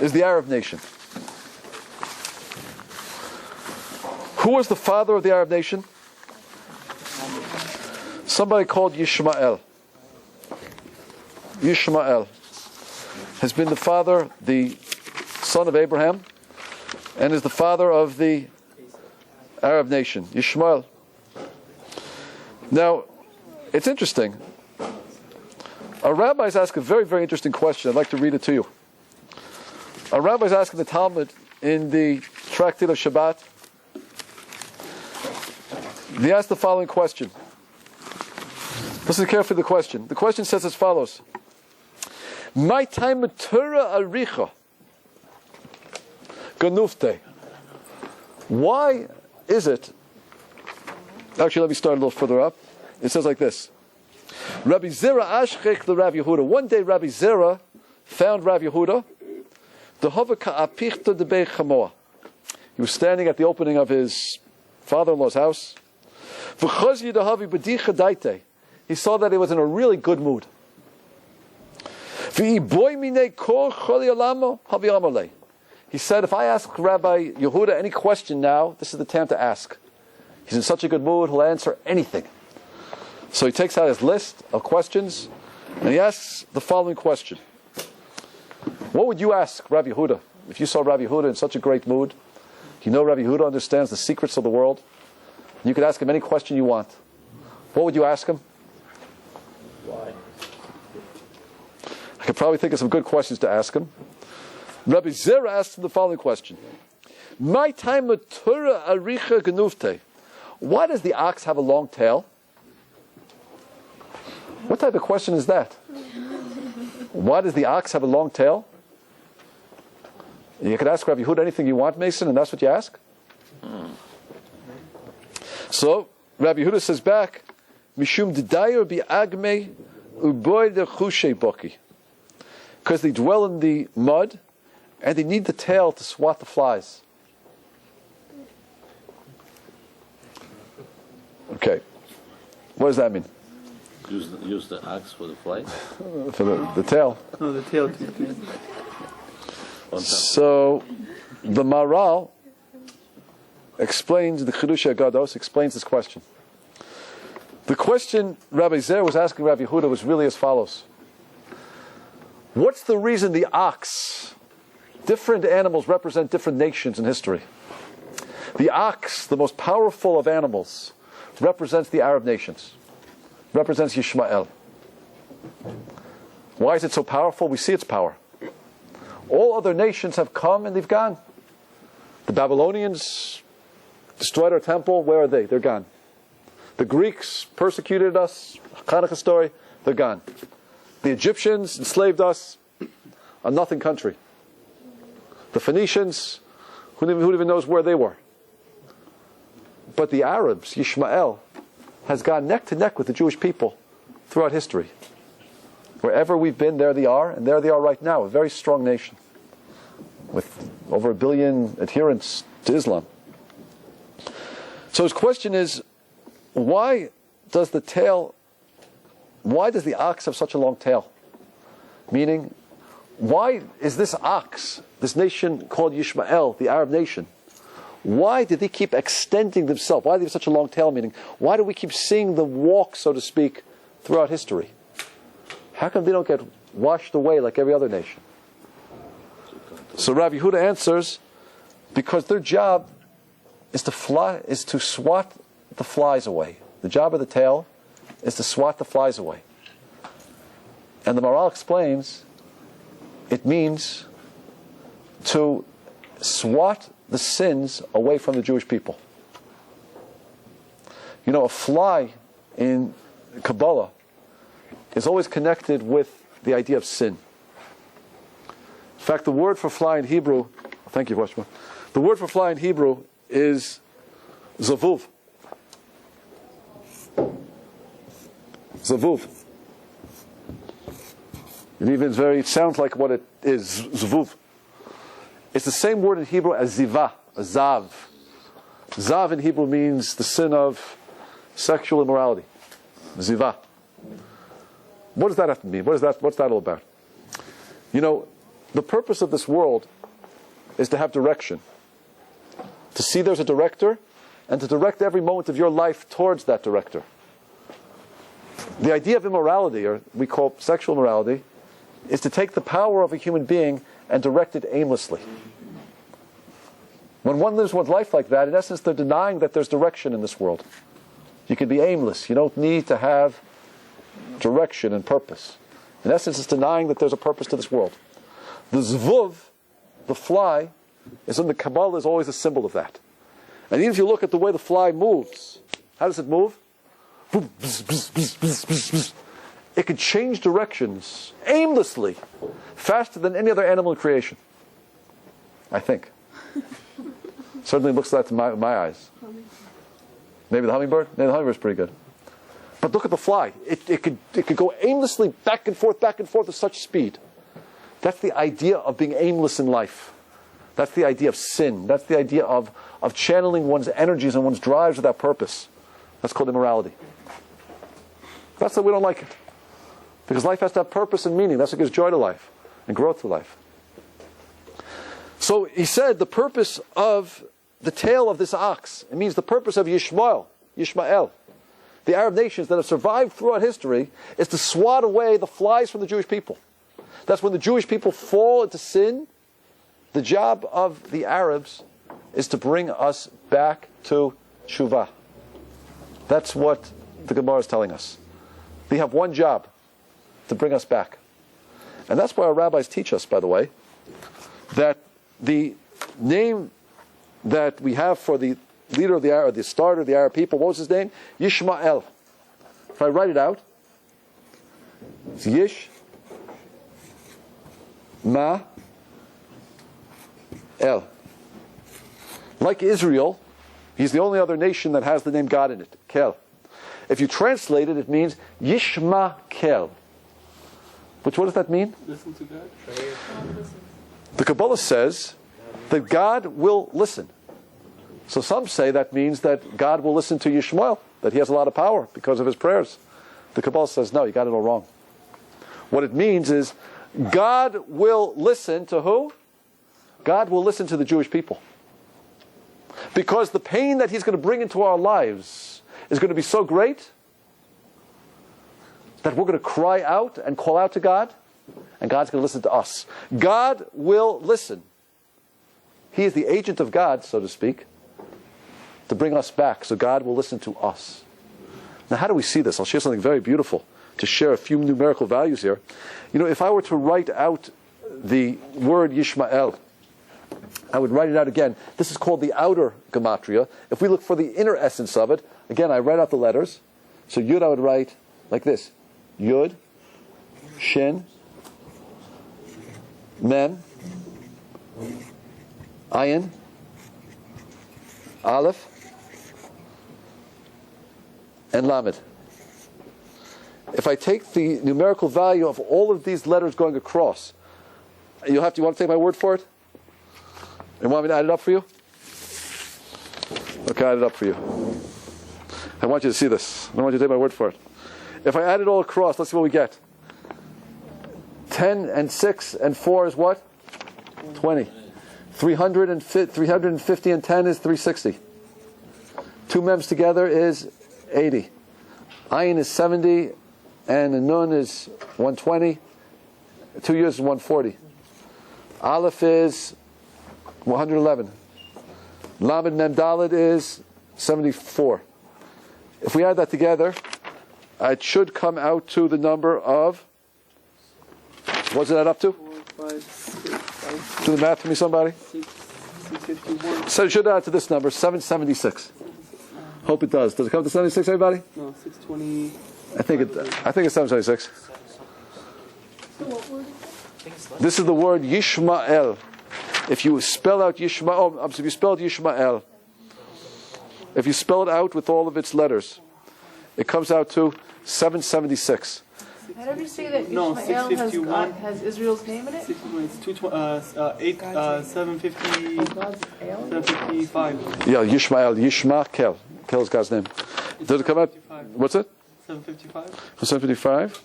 is the Arab nation. Who was the father of the Arab nation? Somebody called Yishmael. Yishmael has been the father, the son of Abraham, and is the father of the Arab nation, Yishmael. Now, it's interesting. Our rabbis ask a very, very interesting question. I'd like to read it to you. Our rabbis asking the Talmud in the Tractate of Shabbat. They ask the following question. Listen carefully to the question. The question says as follows. My time TorahAnyTime ganufte. Why is it? Actually, let me start a little further up. It says like this. Rabbi Zera ashchech the Rabbi Yehuda. One day Rabbi Zera found Rabbi Yehuda. He was standing at the opening of his father-in-law's house. He saw that he was in a really good mood. He said, if I ask Rabbi Yehuda any question now, this is the time to ask. He's in such a good mood, he'll answer anything. So he takes out his list of questions, and he asks the following question. What would you ask Rabbi Yehuda if you saw Rabbi Yehuda in such a great mood? You know Rabbi Yehuda understands the secrets of the world. You could ask him any question you want. What would you ask him? Why? I could probably think of some good questions to ask him. Rabbi Zera asked him the following question. My time of TorahAnyTime ganufte. Why does the ox have a long tail? What type of question is that? Why does the ox have a long tail? You could ask Rabbi Yehuda anything you want, Mason, and that's what you ask? So, Rabbi Yehuda says back, Mishum didayor bi'agme uboy lechushe boki. Because they dwell in the mud, and they need the tail to swat the flies. Okay. What does that mean? Use the axe for the flies? For the tail. No, the tail. So, the Maral explains, the Chidush HaGados explains this question. The question Rabbi Zer was asking Rabbi Yehuda was really as follows. What's the reason the ox, different animals represent different nations in history? The ox, the most powerful of animals, represents the Arab nations, represents Yishmael. Why is it so powerful? We see its power. All other nations have come and they've gone. The Babylonians destroyed our temple. Where are they? They're gone. The Greeks persecuted us. Hanukkah story. They're gone. The Egyptians enslaved us. A nothing country. The Phoenicians, who even knows where they were? But the Arabs, Yishmael, has gone neck to neck with the Jewish people throughout history. Wherever we've been, there they are, and there they are right now, a very strong nation with over 1 billion adherents to Islam. So his question is, why does the ox have such a long tail? Meaning, why is this ox, this nation called Yishmael, the Arab nation, why did they keep extending themselves? Why do they have such a long tail? Meaning, why do we keep seeing them walk, so to speak, throughout history? How come they don't get washed away like every other nation? So Rabbi Yehuda answers, because their job is to swat the flies away. The job of the tail is to swat the flies away. And the Maral explains, it means to swat the sins away from the Jewish people. You know, a fly in Kabbalah is always connected with the idea of sin. In fact, the word for fly in Hebrew, thank you, Washma. The word for fly in Hebrew is zavuv. Zavuv. And even it sounds like what it is, Zavuv. It's the same word in Hebrew as Ziva, Zav. Zav in Hebrew means the sin of sexual immorality. Ziva. What does that have to mean? What's that all about? You know, the purpose of this world is to have direction. To see there's a director, and to direct every moment of your life towards that director. The idea of immorality, or we call sexual immorality, is to take the power of a human being and direct it aimlessly. When one lives one's life like that, in essence, they're denying that there's direction in this world. You can be aimless. You don't need to have direction and purpose. In essence, it's denying that there's a purpose to this world. The zvuv, the fly, is in the Kabbalah is always a symbol of that. And even if you look at the way the fly moves, how does it move? It can change directions aimlessly, faster than any other animal in creation. I think. Certainly looks like that to my eyes. Maybe the hummingbird? Maybe the hummingbird's pretty good. But look at the fly. It could go aimlessly back and forth with such speed. That's the idea of being aimless in life. That's the idea of sin. That's the idea of channeling one's energies and one's drives without purpose. That's called immorality. That's why we don't like it. Because life has to have purpose and meaning. That's what gives joy to life and growth to life. So he said the purpose of the tail of this ox, it means the purpose of Yishmael, the Arab nations that have survived throughout history, is to swat away the flies from the Jewish people. That's when the Jewish people fall into sin. The job of the Arabs is to bring us back to Tshuva. That's what the Gemara is telling us. They have one job, to bring us back. And that's why our rabbis teach us, by the way, that the name that we have for the leader of the Arab, the starter of the Arab people, what was his name? Yishmael. If I write it out, it's Yishmael. Like Israel, he's the only other nation that has the name God in it, Kel. If you translate it, it means Yishma Kel. Which, what does that mean? Listen to God. The Kabbalah says that God will listen. So some say that means that God will listen to Yishmael, that he has a lot of power because of his prayers. The Kabbalah says, no, you got it all wrong. What it means is God will listen to who? God will listen to the Jewish people. Because the pain that he's going to bring into our lives is going to be so great that we're going to cry out and call out to God, and God's going to listen to us. God will listen. He is the agent of God, so to speak, to bring us back, so God will listen to us. Now, how do we see this? I'll share something very beautiful to share a few numerical values here. You know, if I were to write out the word Yishmael, I would write it out again. This is called the outer gematria. If we look for the inner essence of it, again, I write out the letters. So Yud I would write like this. Yud, Shin, Mem, Ayin, Aleph, and Lamed. If I take the numerical value of all of these letters going across, you want to take my word for it? You want me to add it up for you? Okay, I'll add it up for you. I want you to see this. I don't want you to take my word for it. If I add it all across, let's see what we get. 10 and 6 and 4 is what? 20. 350 and 10 is 360. Two mems together is 80. Ayin is 70 and the Nun is 120. 2 years is 140. Aleph is 111. Lamed Mem Daled is 74. If we add that together, it should come out to the number of, what's it add up to? 4, 5, 6, 5, Do the math for me, somebody? 651. So it should add to this number, 776. Hope it does. Does it come to 76, everybody? No, 620. I think it's 776. This is the word Yishmael. If you spell out Yishmael, if you spell it Yishmael, if you spell it out with all of its letters, it comes out to 776. How did you say that No, Ishmael 651. has Israel's name in it? 750, God's Ale? 755. Yeah, Yishma Kel. Kel's God's name. Does it come out? What's it? 755. 755?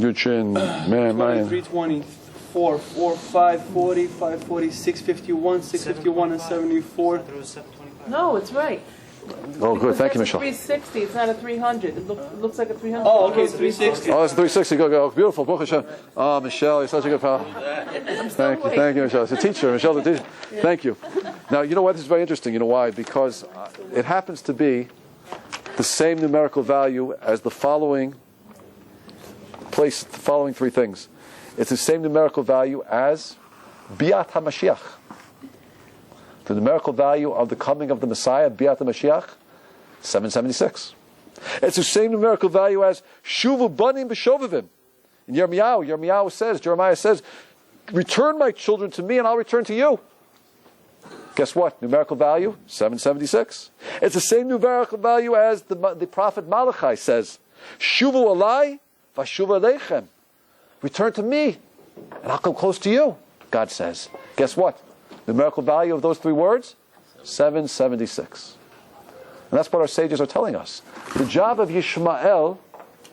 Good chin. Man, mine. 320, 4, 4, 5, 40, 540, 651, 651, and 74. No, it's right. Oh, good. Thank you, That's a Michelle. 360. It's not a 300. It looks like a 300. Oh, okay, 360. Oh, that's 360. Go. Beautiful. Baruch Hashem. Oh, Michelle, you're such a good pal. Thank you, Michelle. It's a teacher. Michelle's a teacher. Thank you. Now, you know what? This is very interesting. You know why? Because it happens to be the same numerical value as the following three things. It's the same numerical value as Biat HaMashiach. The numerical value of the coming of the Messiah, Biat HaMashiach, 776. It's the same numerical value as Shuvu Banim B'Shovavim. In Jeremiah says, return my children to me and I'll return to you. Guess what? Numerical value, 776. It's the same numerical value as the prophet Malachi says, Shuvu Alai Vashuva Aleichem. Return to me and I'll come close to you, God says. Guess what? Numerical value of those three words, 776. And that's what our sages are telling us. The job of Yishmael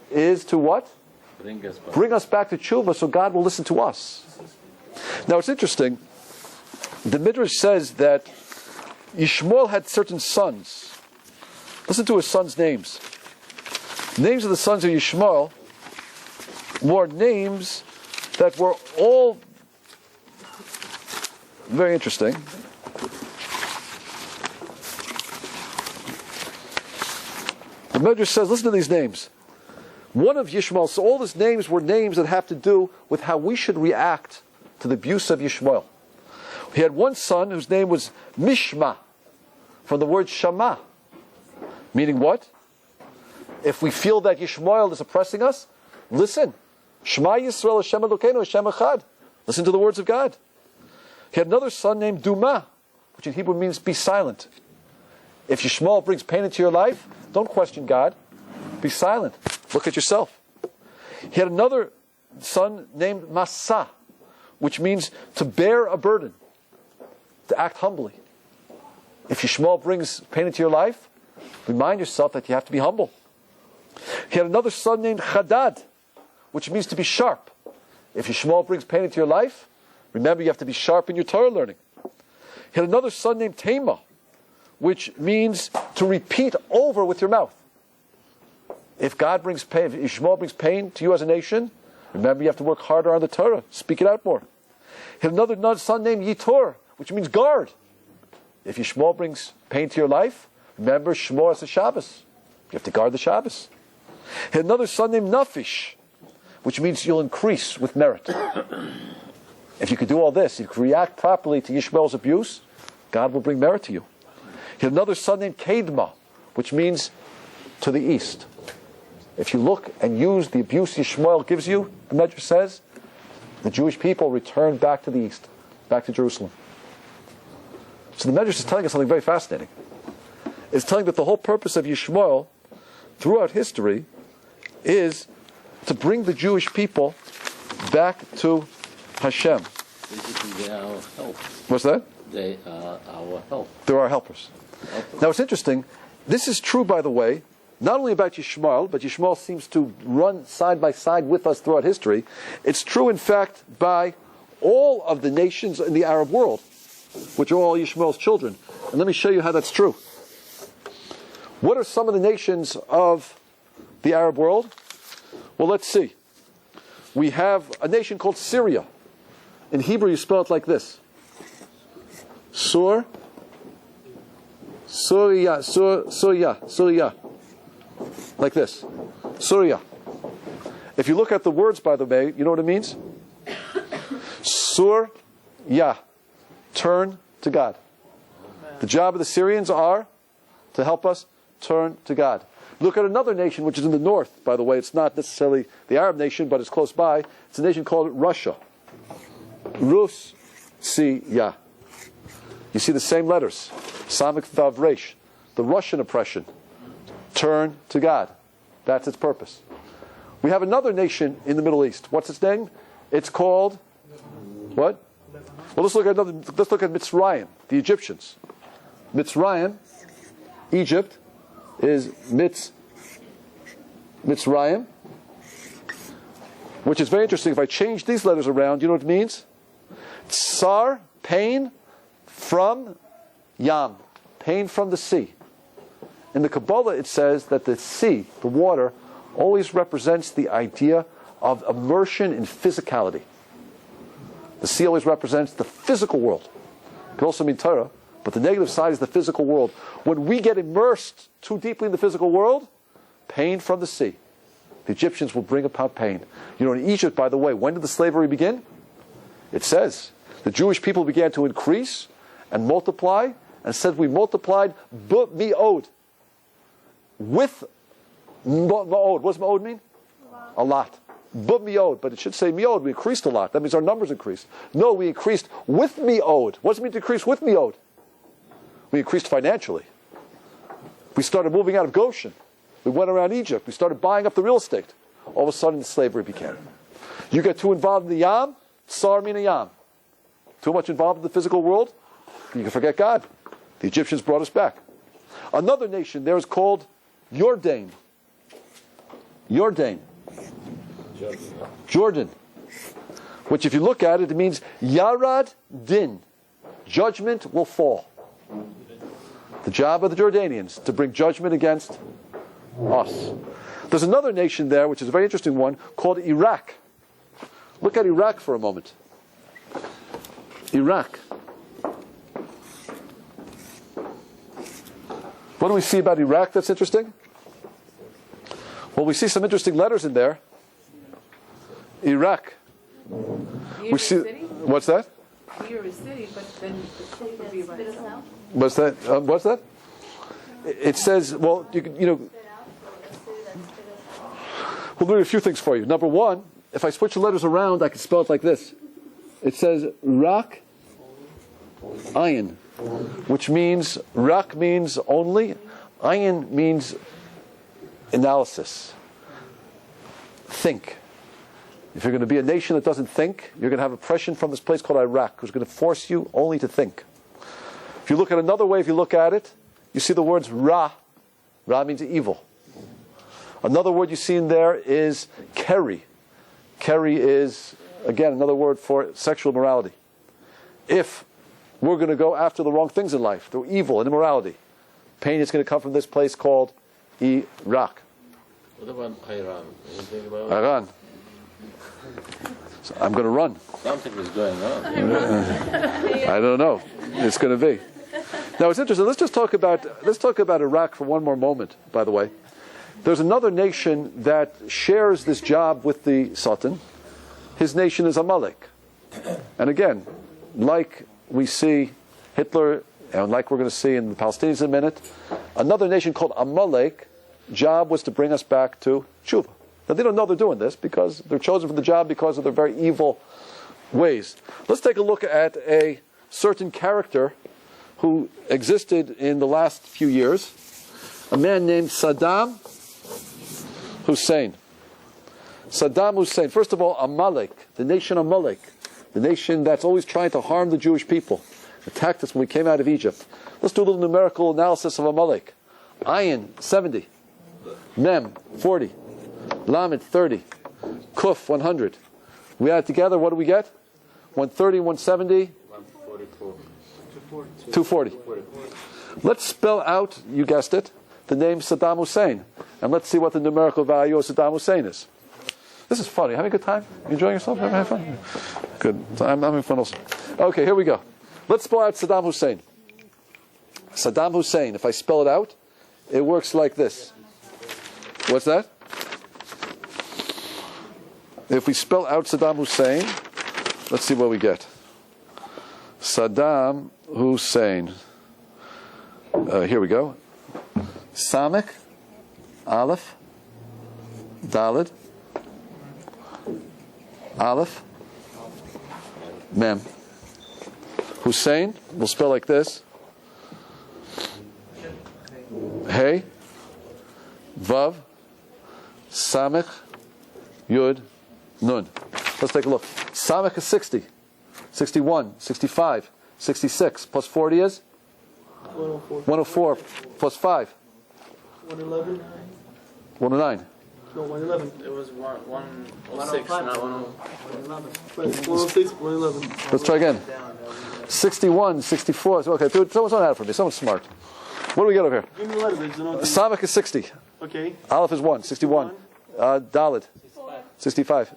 is to what? Bring us back to tshuva so God will listen to us. Now it's interesting. The Midrash says that Yishmael had certain sons. Listen to his sons' names. Names of the sons of Yishmael were names that were all very interesting. The Midrash says, listen to these names. One of Yishmael, so all his names were names that have to do with how we should react to the abuse of Yishmael. He had one son whose name was Mishma, from the word Shama, meaning what? If we feel that Yishmael is oppressing us, listen. Shema Yisrael Hashem Elokeinu Hashem Echad. Listen to the words of God. He had another son named Duma, which in Hebrew means be silent. If Yishmael brings pain into your life, don't question God. Be silent. Look at yourself. He had another son named Masa, which means to bear a burden, to act humbly. If Yishmael brings pain into your life, remind yourself that you have to be humble. He had another son named Chadad, which means to be sharp. If Yishmael brings pain into your life, remember you have to be sharp in your Torah learning. He had another son named Tema, which means to repeat over with your mouth. If God brings pain, if Yishmael brings pain to you as a nation, remember you have to work harder on the Torah. Speak it out more. He had another son named Yitor, which means guard. If Yishmael brings pain to your life, remember Shmor as a Shabbos. You have to guard the Shabbos. He had another son named Nafish, which means you'll increase with merit. If you could do all this, if you could react properly to Yishmael's abuse, God will bring merit to you. He had another son named Kedma, which means to the east. If you look and use the abuse Yishmael gives you, the Medrash says, the Jewish people return back to the east, back to Jerusalem. So the Medrash is telling us something very fascinating. It's telling that the whole purpose of Yishmael throughout history is to bring the Jewish people back to Hashem. Basically, they are our help. What's that? They are our help. They're our helpers. Now it's interesting. This is true, by the way, not only about Yishmael, but Yishmael seems to run side by side with us throughout history. It's true, in fact, by all of the nations in the Arab world, which are all Yishmael's children. And let me show you how that's true. What are some of the nations of the Arab world? Well, let's see. We have a nation called Syria. In Hebrew, you spell it like this. Surya. Like this. Surya. If you look at the words, by the way, you know what it means? Surya. Turn to God. The job of the Syrians are to help us turn to God. Look at another nation which is in the north, by the way. It's not necessarily the Arab nation, but it's close by. It's a nation called Russia. Rusiya. You see the same letters. Samik Vav Resh. The Russian oppression. turn to God. That's its purpose. We have another nation in the Middle East. What's its name? It's called what? Well, let's look at Mitzrayim, the Egyptians. Mitzrayim, Egypt, is Mitzrayim, which is very interesting. If I change these letters around, you know what it means? Tsar, pain from Yam, pain from the sea. In the Kabbalah, it says that the sea, the water, always represents the idea of immersion in physicality. The sea always represents the physical world. It can also mean Torah, but the negative side is the physical world. When we get immersed too deeply in the physical world, pain from the sea. The Egyptians will bring about pain. You know, in Egypt, by the way, when did the slavery begin? It says the Jewish people began to increase and multiply, and said we multiplied mi'od. With ma'od. What does ma'od mean? A lot. Mi'od, but it should say mi'od. We increased a lot. That means our numbers increased. No, we increased with mi'od. What does it mean to increase with mi'od? We increased financially. We started moving out of Goshen. We went around Egypt. We started buying up the real estate. All of a sudden, the slavery began. You get too involved in the yam, tsar mina yam. Too much involved in the physical world, you can forget God. The Egyptians brought us back. Another nation there is called Jordan. Jordan. Jordan. Which, if you look at it, it means Yarad Din. Judgment will fall. The job of the Jordanians to bring judgment against us. There's another nation there, which is a very interesting one, called Iraq. Look at Iraq for a moment. Iraq. What do we see about Iraq that's interesting? Well, we see some interesting letters in there. Iraq. We see. What's that? Here is city, but then the city would be by itself. What's that? What's that? It says, well, you know. We'll do a few things for you. Number one, if I switch the letters around, I can spell it like this. It says Rak Ayin, which means Rak means only, Ayin means analysis. Think. If you're going to be a nation that doesn't think, you're going to have oppression from this place called Iraq, who's going to force you only to think. If you look at another way, if you look at it, you see the words Ra. Ra means evil. Another word you see in there is Keri. Keri is, again, another word for sexual morality. If we're going to go after the wrong things in life, the evil and immorality, pain is going to come from this place called Iraq. What about Iran? Anything about Iran. So I'm going to run. Something is going on. I don't know. It's going to be. Now it's interesting. Let's talk about Iraq for one more moment. By the way, there's another nation that shares this job with the Sultan. His nation is Amalek, and again, like we see Hitler, and like we're going to see in the Palestinians in a minute, another nation called Amalek, job was to bring us back to Tshuva. Now they don't know they're doing this because they're chosen for the job because of their very evil ways. Let's take a look at a certain character who existed in the last few years, a man named Saddam Hussein. Saddam Hussein, first of all, Amalek, the nation Amalek, the nation that's always trying to harm the Jewish people, attacked us when we came out of Egypt. Let's do a little numerical analysis of Amalek. Ayin, 70. Mem, 40. Lamed, 30. Kuf, 100. We add it together, what do we get? 130, 170. 144. 240. Let's spell out, you guessed it, the name Saddam Hussein. And let's see what the numerical value of Saddam Hussein is. This is funny. Having a good time? You enjoying yourself? Having fun? Good. I'm having fun also. Okay, here we go. Let's spell out Saddam Hussein. Saddam Hussein, if I spell it out, it works like this. What's that? If we spell out Saddam Hussein, let's see what we get. Saddam Hussein. Here we go. Samek, Aleph, Daled, Aleph, Mem. Hussein, we'll spell like this. Hey, Vav, Samech, Yud, Nun. Let's take a look. Samech is 60, 61, 65, 66, plus 40 is? 104 plus 5. 111. 109. No, 111. It was 106, not 111. 106, 111. Let's try again. 61, 64. Okay, dude, someone's on that for me. Someone's smart. What do we get over here? Give me the letters. Samech is 60. Okay. Aleph is 1, 61. Dalet, 65.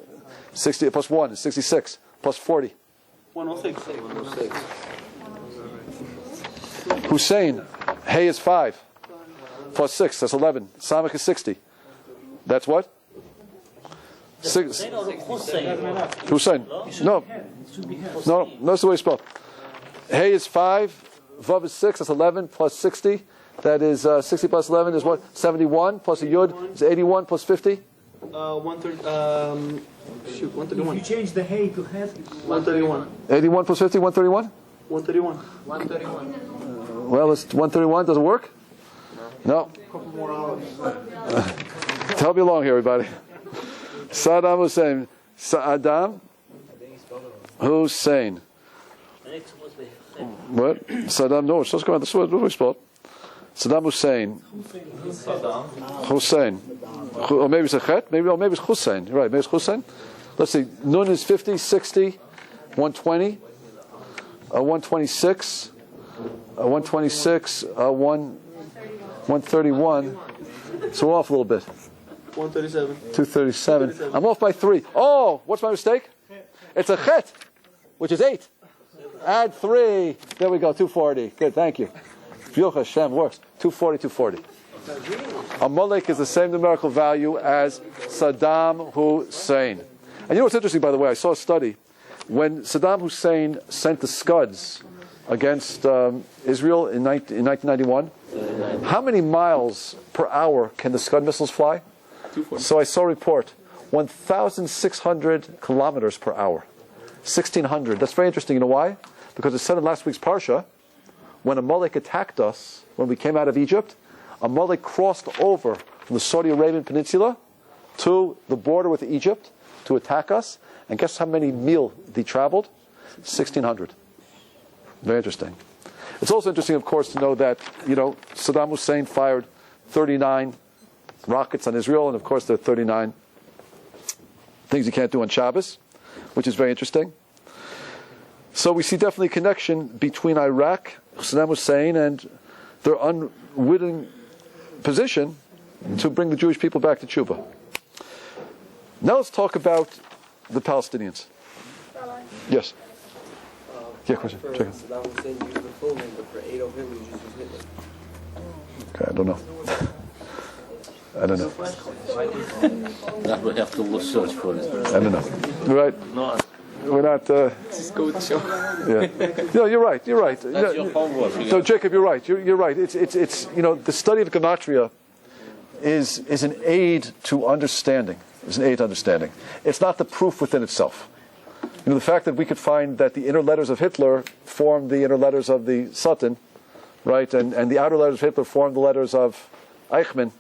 60 plus 1 is 66. Plus 40. 106. Hussein, Hey is 5. Plus 6, that's 11. Samech is 60. That's what? Hussein. No. No, that's the way you spell. Hey is 5. Vav is 6. That's 11 plus 60. That is 60 plus 11 is what? 71 plus a Yud is 81 plus 50. 130. 131. You change the hay to head. 131. 81 plus 50, 131? 131. 131. Well, it's 131. Does it work? No. Help me along here, everybody. Saddam Hussein. Saddam Hussein. What? Saddam, no, it's just going on. This is what we spelled. Saddam Hussein. Hussein. Or maybe it's a chet. Maybe it's Hussein. Right, maybe it's Hussein. Let's see. Nun is 50, 60, 120, 126, 126, 131. So we're off a little bit. 137. 237. I'm off by 3. Oh, what's my mistake? It's a chet, which is 8. Add 3. There we go, 240. Good, thank you. Yuch Hashem works. 240, 240. Amalek is the same numerical value as Saddam Hussein. And you know what's interesting, by the way? I saw a study. When Saddam Hussein sent the Scuds against Israel in 1991, how many miles per hour can the Scud missiles fly? So I saw a report, 1,600 kilometers per hour. 1,600. That's very interesting. You know why? Because it said in last week's Parsha, when Amalek attacked us, when we came out of Egypt, Amalek crossed over from the Saudi Arabian Peninsula to the border with Egypt to attack us. And guess how many mil he traveled? 1,600. Very interesting. It's also interesting, of course, to know that, Saddam Hussein fired 39 rockets on Israel, and of course there are 39 things you can't do on Shabbos, which is very interesting. So we see definitely a connection between Iraq, Saddam Hussein, and their unwitting position to bring the Jewish people back to Tshuva. Now let's talk about the Palestinians. Yes. Yeah, question. Check it. Saddam Hussein used the full name, but for Adolf Hitler, you just use Hitler. Okay, I don't know. I don't know. That we have to search for it. I don't know. Right. No, We're not. Just go with the show. Yeah. No, you're right. You're right. that's your homework. So Jacob, you're right. You're right. It's the study of gematria is an aid to understanding. It's an aid to understanding. It's not the proof within itself. The fact that we could find that the inner letters of Hitler formed the inner letters of the Satan, right, and the outer letters of Hitler formed the letters of Eichmann.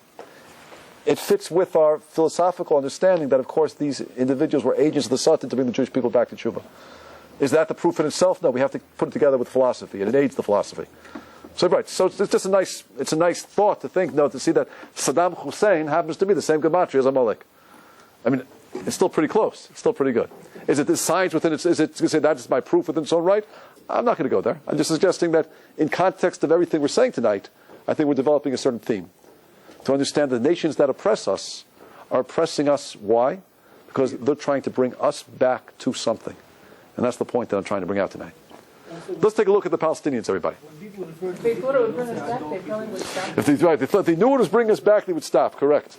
It fits with our philosophical understanding that, of course, these individuals were agents of the Satan to bring the Jewish people back to Tshuva. Is that the proof in itself? No, we have to put it together with philosophy, and it aids the philosophy. So, right. So it's just a nice thought to think, to see that Saddam Hussein happens to be the same gematria as Amalek. I mean, it's still pretty close. It's still pretty good. Is it the science within its? Is it to say that's my proof within its own right? I'm not going to go there. I'm just suggesting that in context of everything we're saying tonight, I think we're developing a certain theme. To understand the nations that oppress us are oppressing us. Why? Because they're trying to bring us back to something. And that's the point that I'm trying to bring out tonight. Let's take a look at the Palestinians, everybody. If they thought it would bring us back, they probably would stop. If they thought they knew it was bringing us back, they would stop. Correct.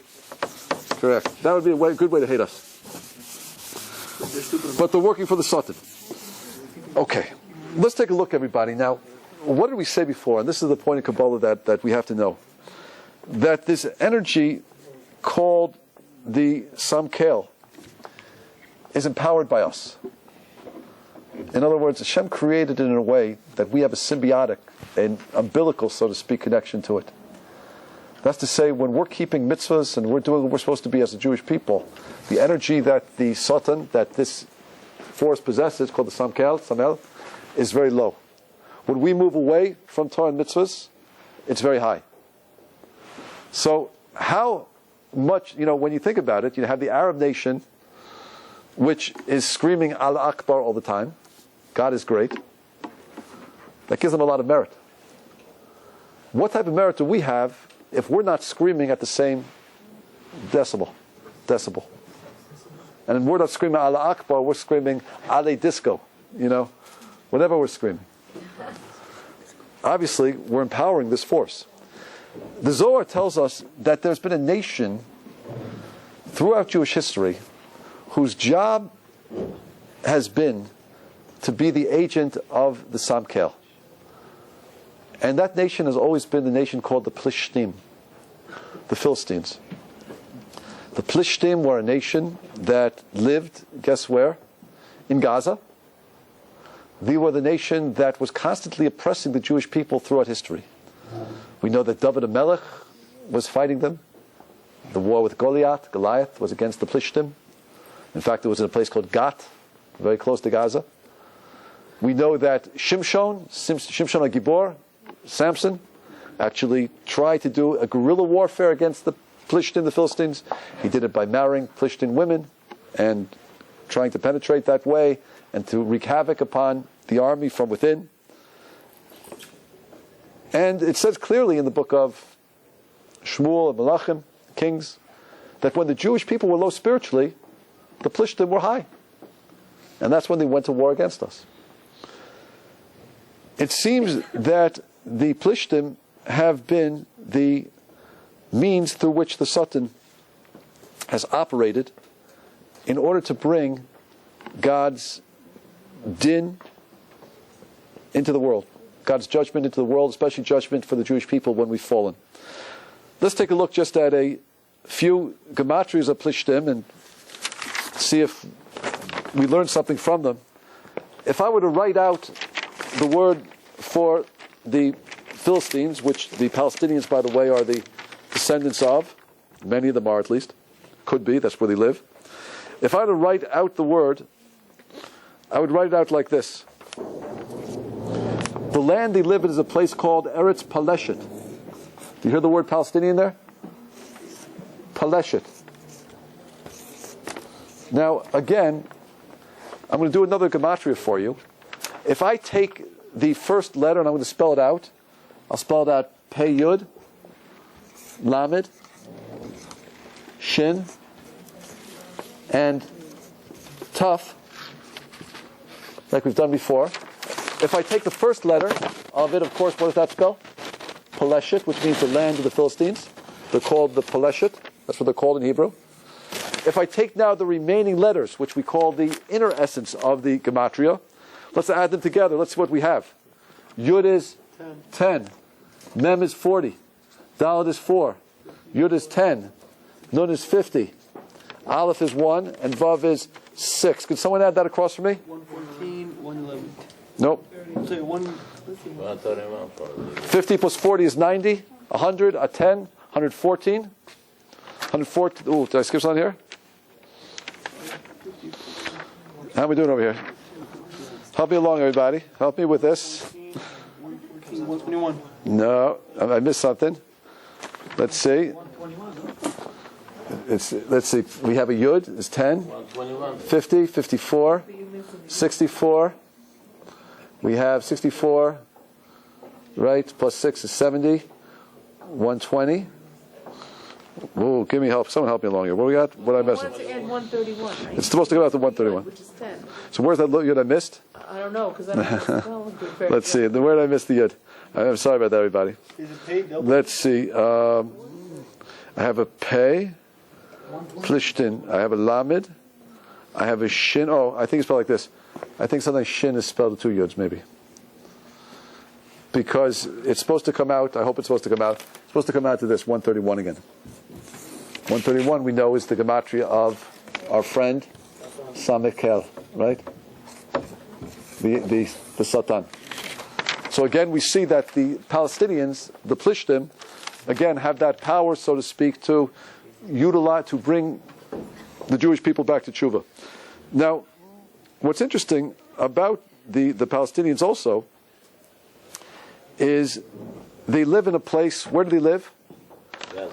That would be a good way to hate us. But they're working for the Satan. Okay. Let's take a look, everybody. Now, what did we say before? And this is the point of Kabbalah that we have to know. That this energy called the Samkel is empowered by us. In other words, Hashem created it in a way that we have a symbiotic, an umbilical, so to speak, connection to it. That's to say, when we're keeping mitzvahs and we're doing what we're supposed to be as a Jewish people, the energy that the Satan, that this force possesses, called the Samel, is very low. When we move away from Torah and mitzvahs, it's very high. So how much, when you think about it, you have the Arab nation, which is screaming Allah Akbar all the time. God is great. That gives them a lot of merit. What type of merit do we have if we're not screaming at the same decibel? And we're not screaming Allah Akbar, we're screaming Ale Disco, whatever we're screaming. Obviously, we're empowering this force. The Zohar tells us that there's been a nation throughout Jewish history whose job has been to be the agent of the Samkel. And that nation has always been the nation called the Plishtim, the Philistines. The Plishtim were a nation that lived, guess where? In Gaza. They were the nation that was constantly oppressing the Jewish people throughout history. We know that David HaMelech was fighting them. The war with Goliath was against the Plishtim. In fact, it was in a place called Gat, very close to Gaza. We know that Shimshon HaGibor, Samson, actually tried to do a guerrilla warfare against the Plishtim, the Philistines. He did it by marrying Plishtim women and trying to penetrate that way and to wreak havoc upon the army from within. And it says clearly in the book of Shmuel and Melachim, Kings, that when the Jewish people were low spiritually, the Plishtim were high. And that's when they went to war against us. It seems that the Plishtim have been the means through which the Satan has operated in order to bring God's din into the world, God's judgment into the world, especially judgment for the Jewish people when we've fallen. Let's take a look just at a few gematrias of Plishtim and see if we learn something from them. If I were to write out the word for the Philistines, which the Palestinians, by the way, are the descendants of, many of them are at least, could be, that's where they live. If I were to write out the word, I would write it out like this. The land they live in is a place called Eretz Paleshet. Do you hear the word Palestinian there? Paleshet. Now, again, I'm going to do another gematria for you. If I take the first letter and I'm going to spell it out, I'll spell it out Pei Yud, Lamed, Shin, and Tuf, like we've done before. If I take the first letter of it, of course, what does that spell? Paleshet, which means the land of the Philistines. They're called the Paleshet. That's what they're called in Hebrew. If I take now the remaining letters, which we call the inner essence of the gematria, let's add them together. Let's see what we have. Yud is 10. Mem is 40. Dalet is 4. Yud is 10. Nun is 50. Aleph is 1. And Vav is 6. Could someone add that across for me? 114, 111. Nope. Sorry, 50 plus 40 is 90. 100, a 10, 114. 114. Ooh, did I skip something here? How are we doing over here? Help me along, everybody. Help me with this. 121. No, I missed something. Let's see. Let's see. We have a Yud. It's 10. 50, 54, 64. We have 64, right? Plus 6 is 70. 120. Whoa, give me help. Someone help me along here. What we got? What am I missing? I want to add 131, right? It's supposed to go out to 131. Which is 10. So where's that Yud I missed? I don't know, because I don't know. Let's see. Where did I miss the Yud? I'm sorry about that, everybody. Is it paid? Let's see. I have a Pei, Plishtin. I have a Lamed. I have a Shin. Oh, I think it's spelled like this. I think sometimes Shin is spelled with 2 Yuds, maybe. Because it's supposed to come out, I hope it's supposed to come out, it's supposed to come out to this, 131 again. 131 we know is the gematria of our friend Samikel, right? The Satan. So again we see that the Palestinians, the Plishtim, again, have that power, so to speak, to utilize, to bring the Jewish people back to tshuva. Now, what's interesting about the Palestinians also is they live in a place, where do they live?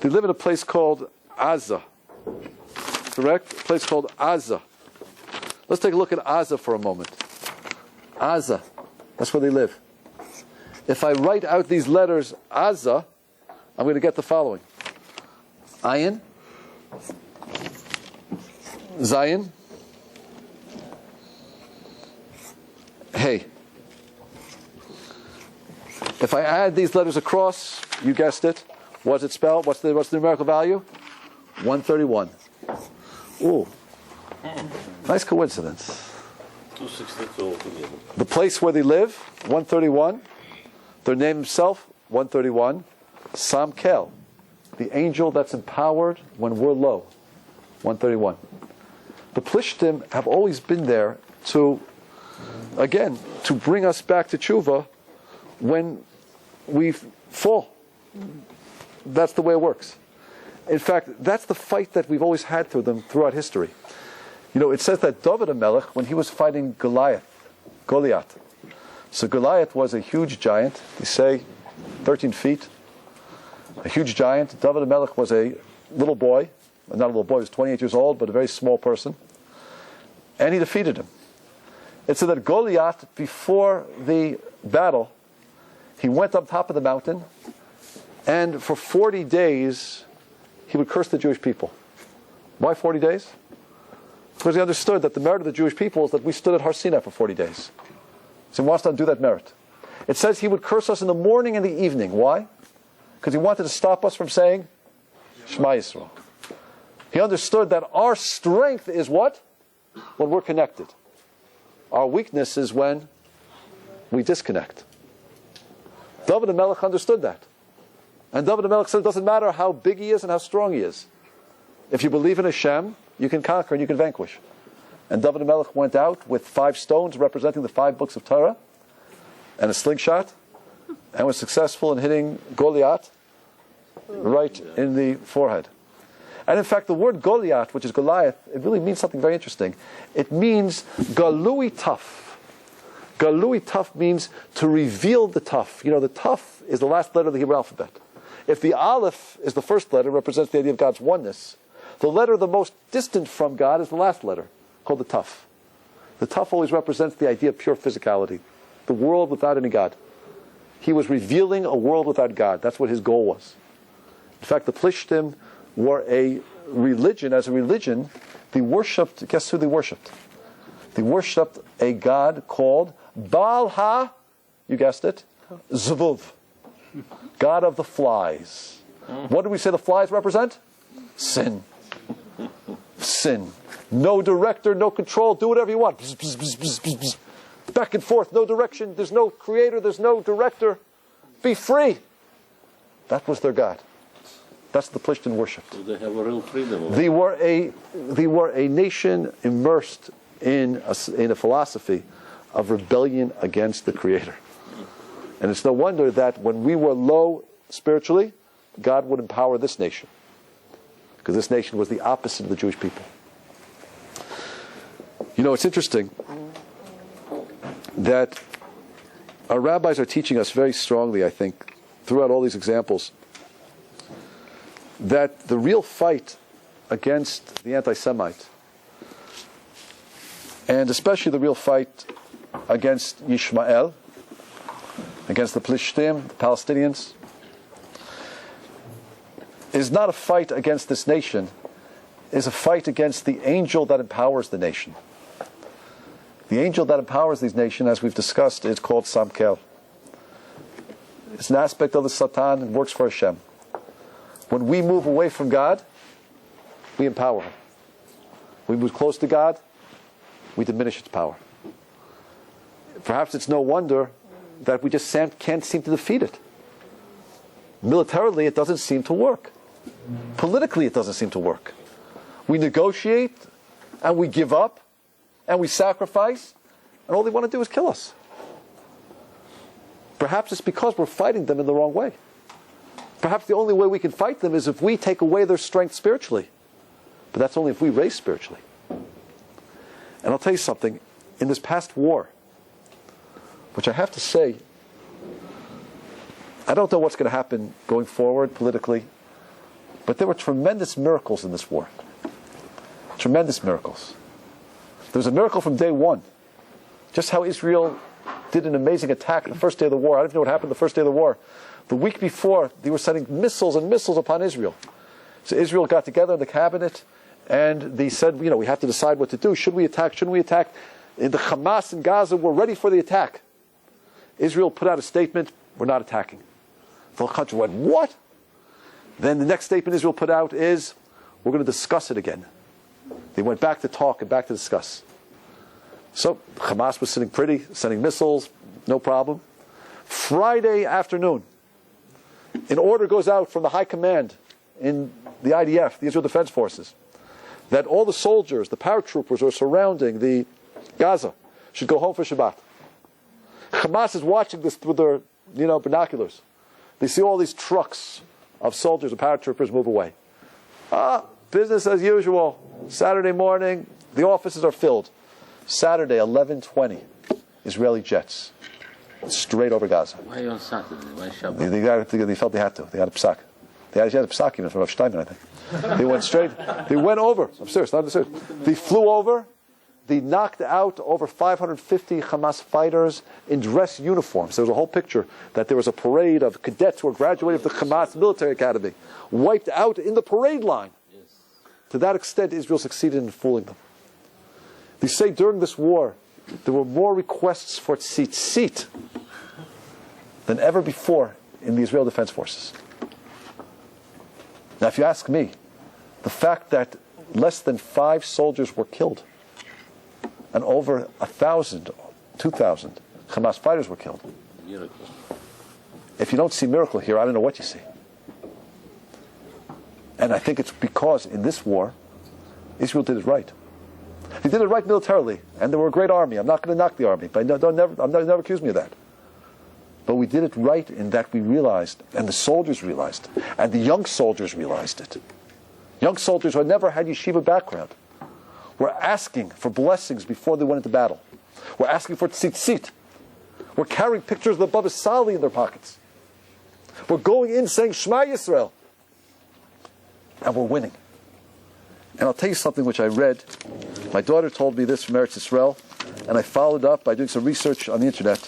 They live in a place called Gaza. Correct? A place called Gaza. Let's take a look at Gaza for a moment. Gaza. That's where they live. If I write out these letters, Gaza, I'm going to get the following. Ayin, Zayin, Hey. If I add these letters across, you guessed it. What's it spelled? What's the numerical value? 131. Ooh. Nice coincidence. 262 altogether. The place where they live, 131. Their name himself, 131. Samkel, the angel that's empowered when we're low, 131. The Plishtim have always been there to bring us back to tshuva when we fall. That's the way it works. In fact, that's the fight that we've always had through them throughout history. You know, it says that David HaMelech, when he was fighting Goliath, so Goliath was a huge giant, they say 13 feet, a huge giant. David HaMelech was a little boy, not a little boy, he was 28 years old, but a very small person, and he defeated him. It said that Goliath, before the battle, he went up top of the mountain, and for 40 days, he would curse the Jewish people. Why 40 days? Because he understood that the merit of the Jewish people is that we stood at Har Sinai for 40 days. So he wants to undo that merit. It says he would curse us in the morning and the evening. Why? Because he wanted to stop us from saying Shema Yisrael. He understood that our strength is what? When we're connected. Our weakness is when we disconnect. David HaMelech understood that. And David HaMelech said it doesn't matter how big he is and how strong he is. If you believe in Hashem, you can conquer and you can vanquish. And David HaMelech went out with 5 stones representing the 5 books of Torah and a slingshot and was successful in hitting Goliath right in the forehead. And in fact, the word Goliath, which is Goliath, it really means something very interesting. It means galui taf. Galui taf means to reveal the taf. You know, the taf is the last letter of the Hebrew alphabet. If the aleph is the first letter, represents the idea of God's oneness, the letter the most distant from God is the last letter, called the taf. The taf always represents the idea of pure physicality, the world without any God. He was revealing a world without God. That's what his goal was. In fact, the Plishtim were a religion. As a religion, they worshipped, guess who they worshipped? They worshipped a God called Baal Ha, you guessed it, Zvuv, God of the flies. What do we say the flies represent? Sin. Sin. No director, no control, do whatever you want. Bzz, bzz, bzz, bzz, bzz, bzz. Back and forth, no direction, there's no creator, there's no director. Be free. That was their God. That's the Plishtim worshipped. So they have a real freedom. They were a nation immersed in a philosophy of rebellion against the Creator. And it's no wonder that when we were low spiritually, God would empower this nation. Because this nation was the opposite of the Jewish people. You know, it's interesting that our rabbis are teaching us very strongly, I think, throughout all these examples, that the real fight against the anti-Semite, and especially the real fight against Yishmael, against the Plishtim, the Palestinians, is not a fight against this nation, is a fight against the angel that empowers the nation. The angel that empowers these nations, as we've discussed, is called Samkel. It's an aspect of the Satan and works for Hashem. When we move away from God, we empower Him. We move close to God, we diminish its power. Perhaps it's no wonder that we just can't seem to defeat it. Militarily, it doesn't seem to work. Politically, it doesn't seem to work. We negotiate, and we give up, and we sacrifice, and all they want to do is kill us. Perhaps it's because we're fighting them in the wrong way. Perhaps the only way we can fight them is if we take away their strength spiritually. But that's only if we raise spiritually. And I'll tell you something, in this past war, which I have to say, I don't know what's going to happen going forward politically, but there were tremendous miracles in this war. Tremendous miracles. There was a miracle from day one. Just how Israel did an amazing attack the first day of the war. I don't even know what happened the first day of the war. The week before, they were sending missiles and missiles upon Israel. So Israel got together in the cabinet, and they said, we have to decide what to do. Should we attack? Shouldn't we attack? The Hamas in Gaza were ready for the attack. Israel put out a statement, we're not attacking. The whole country went, what? Then the next statement Israel put out is, we're going to discuss it again. They went back to talk and back to discuss. So Hamas was sitting pretty, sending missiles, no problem. Friday afternoon, an order goes out from the high command in the IDF, the Israel Defense Forces, that all the soldiers, the paratroopers who are surrounding the Gaza, should go home for Shabbat. Hamas is watching this through their, binoculars. They see all these trucks of soldiers and paratroopers move away. Business as usual. Saturday morning, the offices are filled. Saturday, 11:20, Israeli jets, straight over Gaza. Why on Saturday? Why Shabbat? They felt they had to. They had a psak. They had a psak even from Rav Steinman, I think. They went straight. They went over. I'm serious. I'm serious. They flew over. They knocked out over 550 Hamas fighters in dress uniforms. There was a whole picture that there was a parade of cadets who were graduating from the Hamas military academy, wiped out in the parade line. Yes. To that extent, Israel succeeded in fooling them. They say during this war, there were more requests for tzitzit than ever before in the Israel Defense Forces. Now, if you ask me, the fact that less than 5 soldiers were killed and over 1,000, 2,000 Hamas fighters were killed. Miracle. If you don't see miracle here, I don't know what you see. And I think it's because in this war, Israel did it right. They did it right militarily, and they were a great army. I'm not going to knock the army, but never accuse me of that. But we did it right in that we realized, and the soldiers realized, and the young soldiers realized it. Young soldiers who had never had yeshiva background were asking for blessings before they went into battle. We're asking for tzitzit. We're carrying pictures of the Baba Sali in their pockets. We're going in saying Shema Yisrael. And we're winning. And I'll tell you something which I read. My daughter told me this from Eretz Yisrael, and I followed up by doing some research on the internet.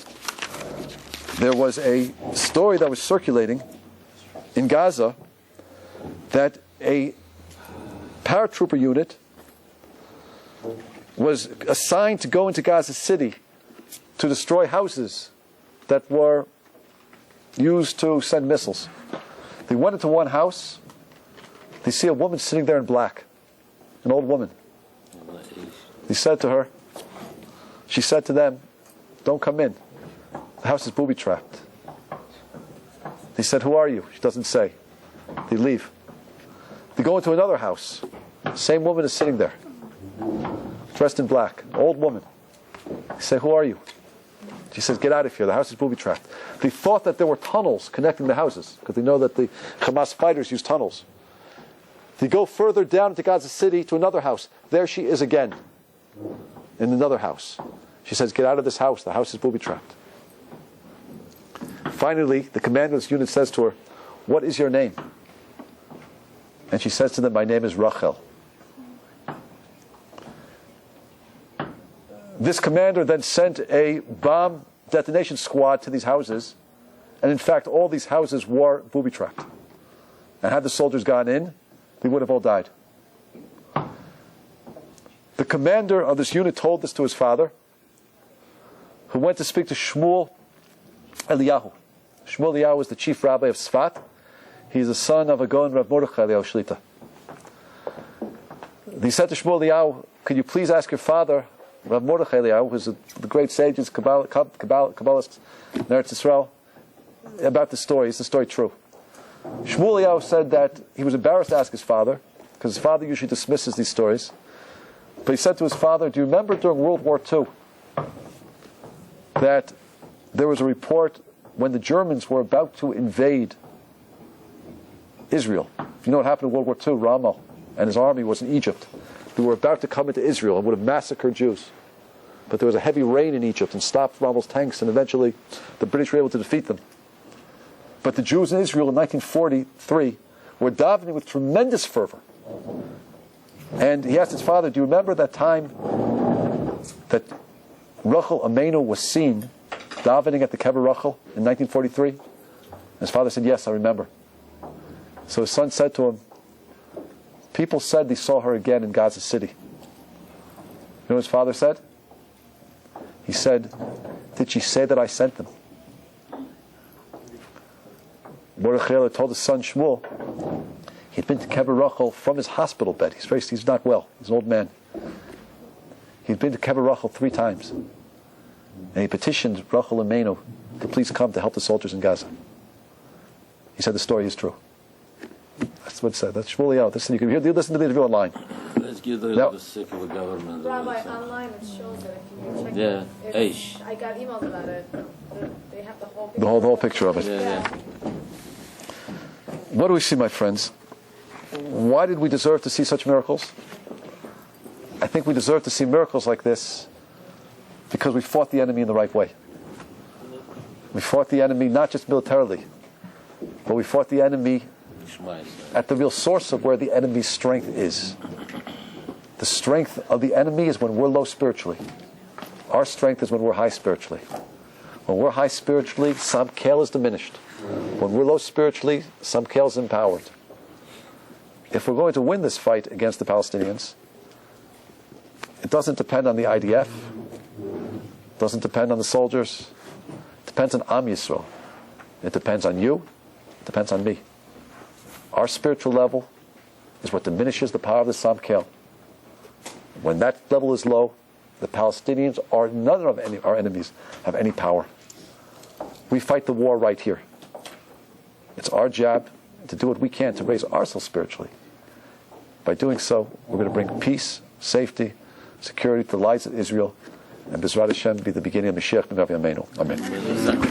There was a story that was circulating in Gaza that a paratrooper unit was assigned to go into Gaza City to destroy houses that were used to send missiles. They went into one house. They see a woman sitting there in black, an old woman. He said to her, she said to them, don't come in. The house is booby-trapped. He said, who are you? She doesn't say. They leave. They go into another house. The same woman is sitting there, dressed in black, old woman. He said, who are you? She says, get out of here. The house is booby-trapped. They thought that there were tunnels connecting the houses, because they know that the Hamas fighters use tunnels. They go further down into Gaza City to another house. There she is again, in another house. She says, get out of this house. The house is booby-trapped. Finally, the commander of this unit says to her, what is your name? And she says to them, my name is Rachel. This commander then sent a bomb detonation squad to these houses, and in fact all these houses were booby-trapped. And had the soldiers gone in, they would have all died. The commander of this unit told this to his father, who went to speak to Shmuel Eliyahu. Shmuel Eliyahu was the chief rabbi of Sfat. He's the son of a Gaon Rav Mordechai Shlita. He said to Shmuel Eliyahu, could you please ask your father, Rav Mordechai Eliyahu, who's the great sages, Kabbalists in Eretz Yisrael, about the story. Is the story true? Shmuel Eliyahu said that he was embarrassed to ask his father, because his father usually dismisses these stories. But he said to his father, do you remember during World War II that there was a report when the Germans were about to invade Israel. If you know what happened in World War II, Rommel and his army was in Egypt. They were about to come into Israel and would have massacred Jews. But there was a heavy rain in Egypt and stopped Rommel's tanks, and eventually the British were able to defeat them. But the Jews in Israel in 1943 were davening with tremendous fervor. And he asked his father, do you remember that time that Rachel Amenu was seen davening at the Kever Rachel in 1943? And his father said, yes, I remember. So his son said to him, people said they saw her again in Gaza City. You know what his father said? He said, did she say that I sent them? Mordechai told his son Shmuel, he'd been to Kever Rachel from his hospital bed. He's not well. He's an old man. He'd been to Kever Rachel 3 times. And he petitioned Rachel Amenu to please come to help the soldiers in Gaza. He said the story is true. That's what it said. That's Shmuel. Listen, you can listen to the interview online. Let's get rid of the secular government. Rabbi, online it shows that if you check Yeah, it, I got emails about it. They have the whole picture. The whole picture of it. Yeah. What do we see, my friends? Why did we deserve to see such miracles? I think we deserve to see miracles like this because we fought the enemy in the right way. We fought the enemy not just militarily, but we fought the enemy at the real source of where the enemy's strength is. The strength of the enemy is when we're low spiritually. Our strength is when we're high spiritually. When we're high spiritually, Samkel is diminished. When we're low spiritually, Samkel is empowered. If we're going to win this fight against the Palestinians, it doesn't depend on the IDF. It doesn't depend on the soldiers. It depends on Am Yisrael. It depends on you. It depends on me. Our spiritual level is what diminishes the power of the Samkel. When that level is low, the Palestinians or none of our enemies have any power. We fight the war right here. It's our job to do what we can to raise ourselves spiritually. By doing so, we're going to bring peace, safety, security to the lives of Israel, and B'ezrat Hashem be the beginning of Mashiach ben Yameinu. Amen.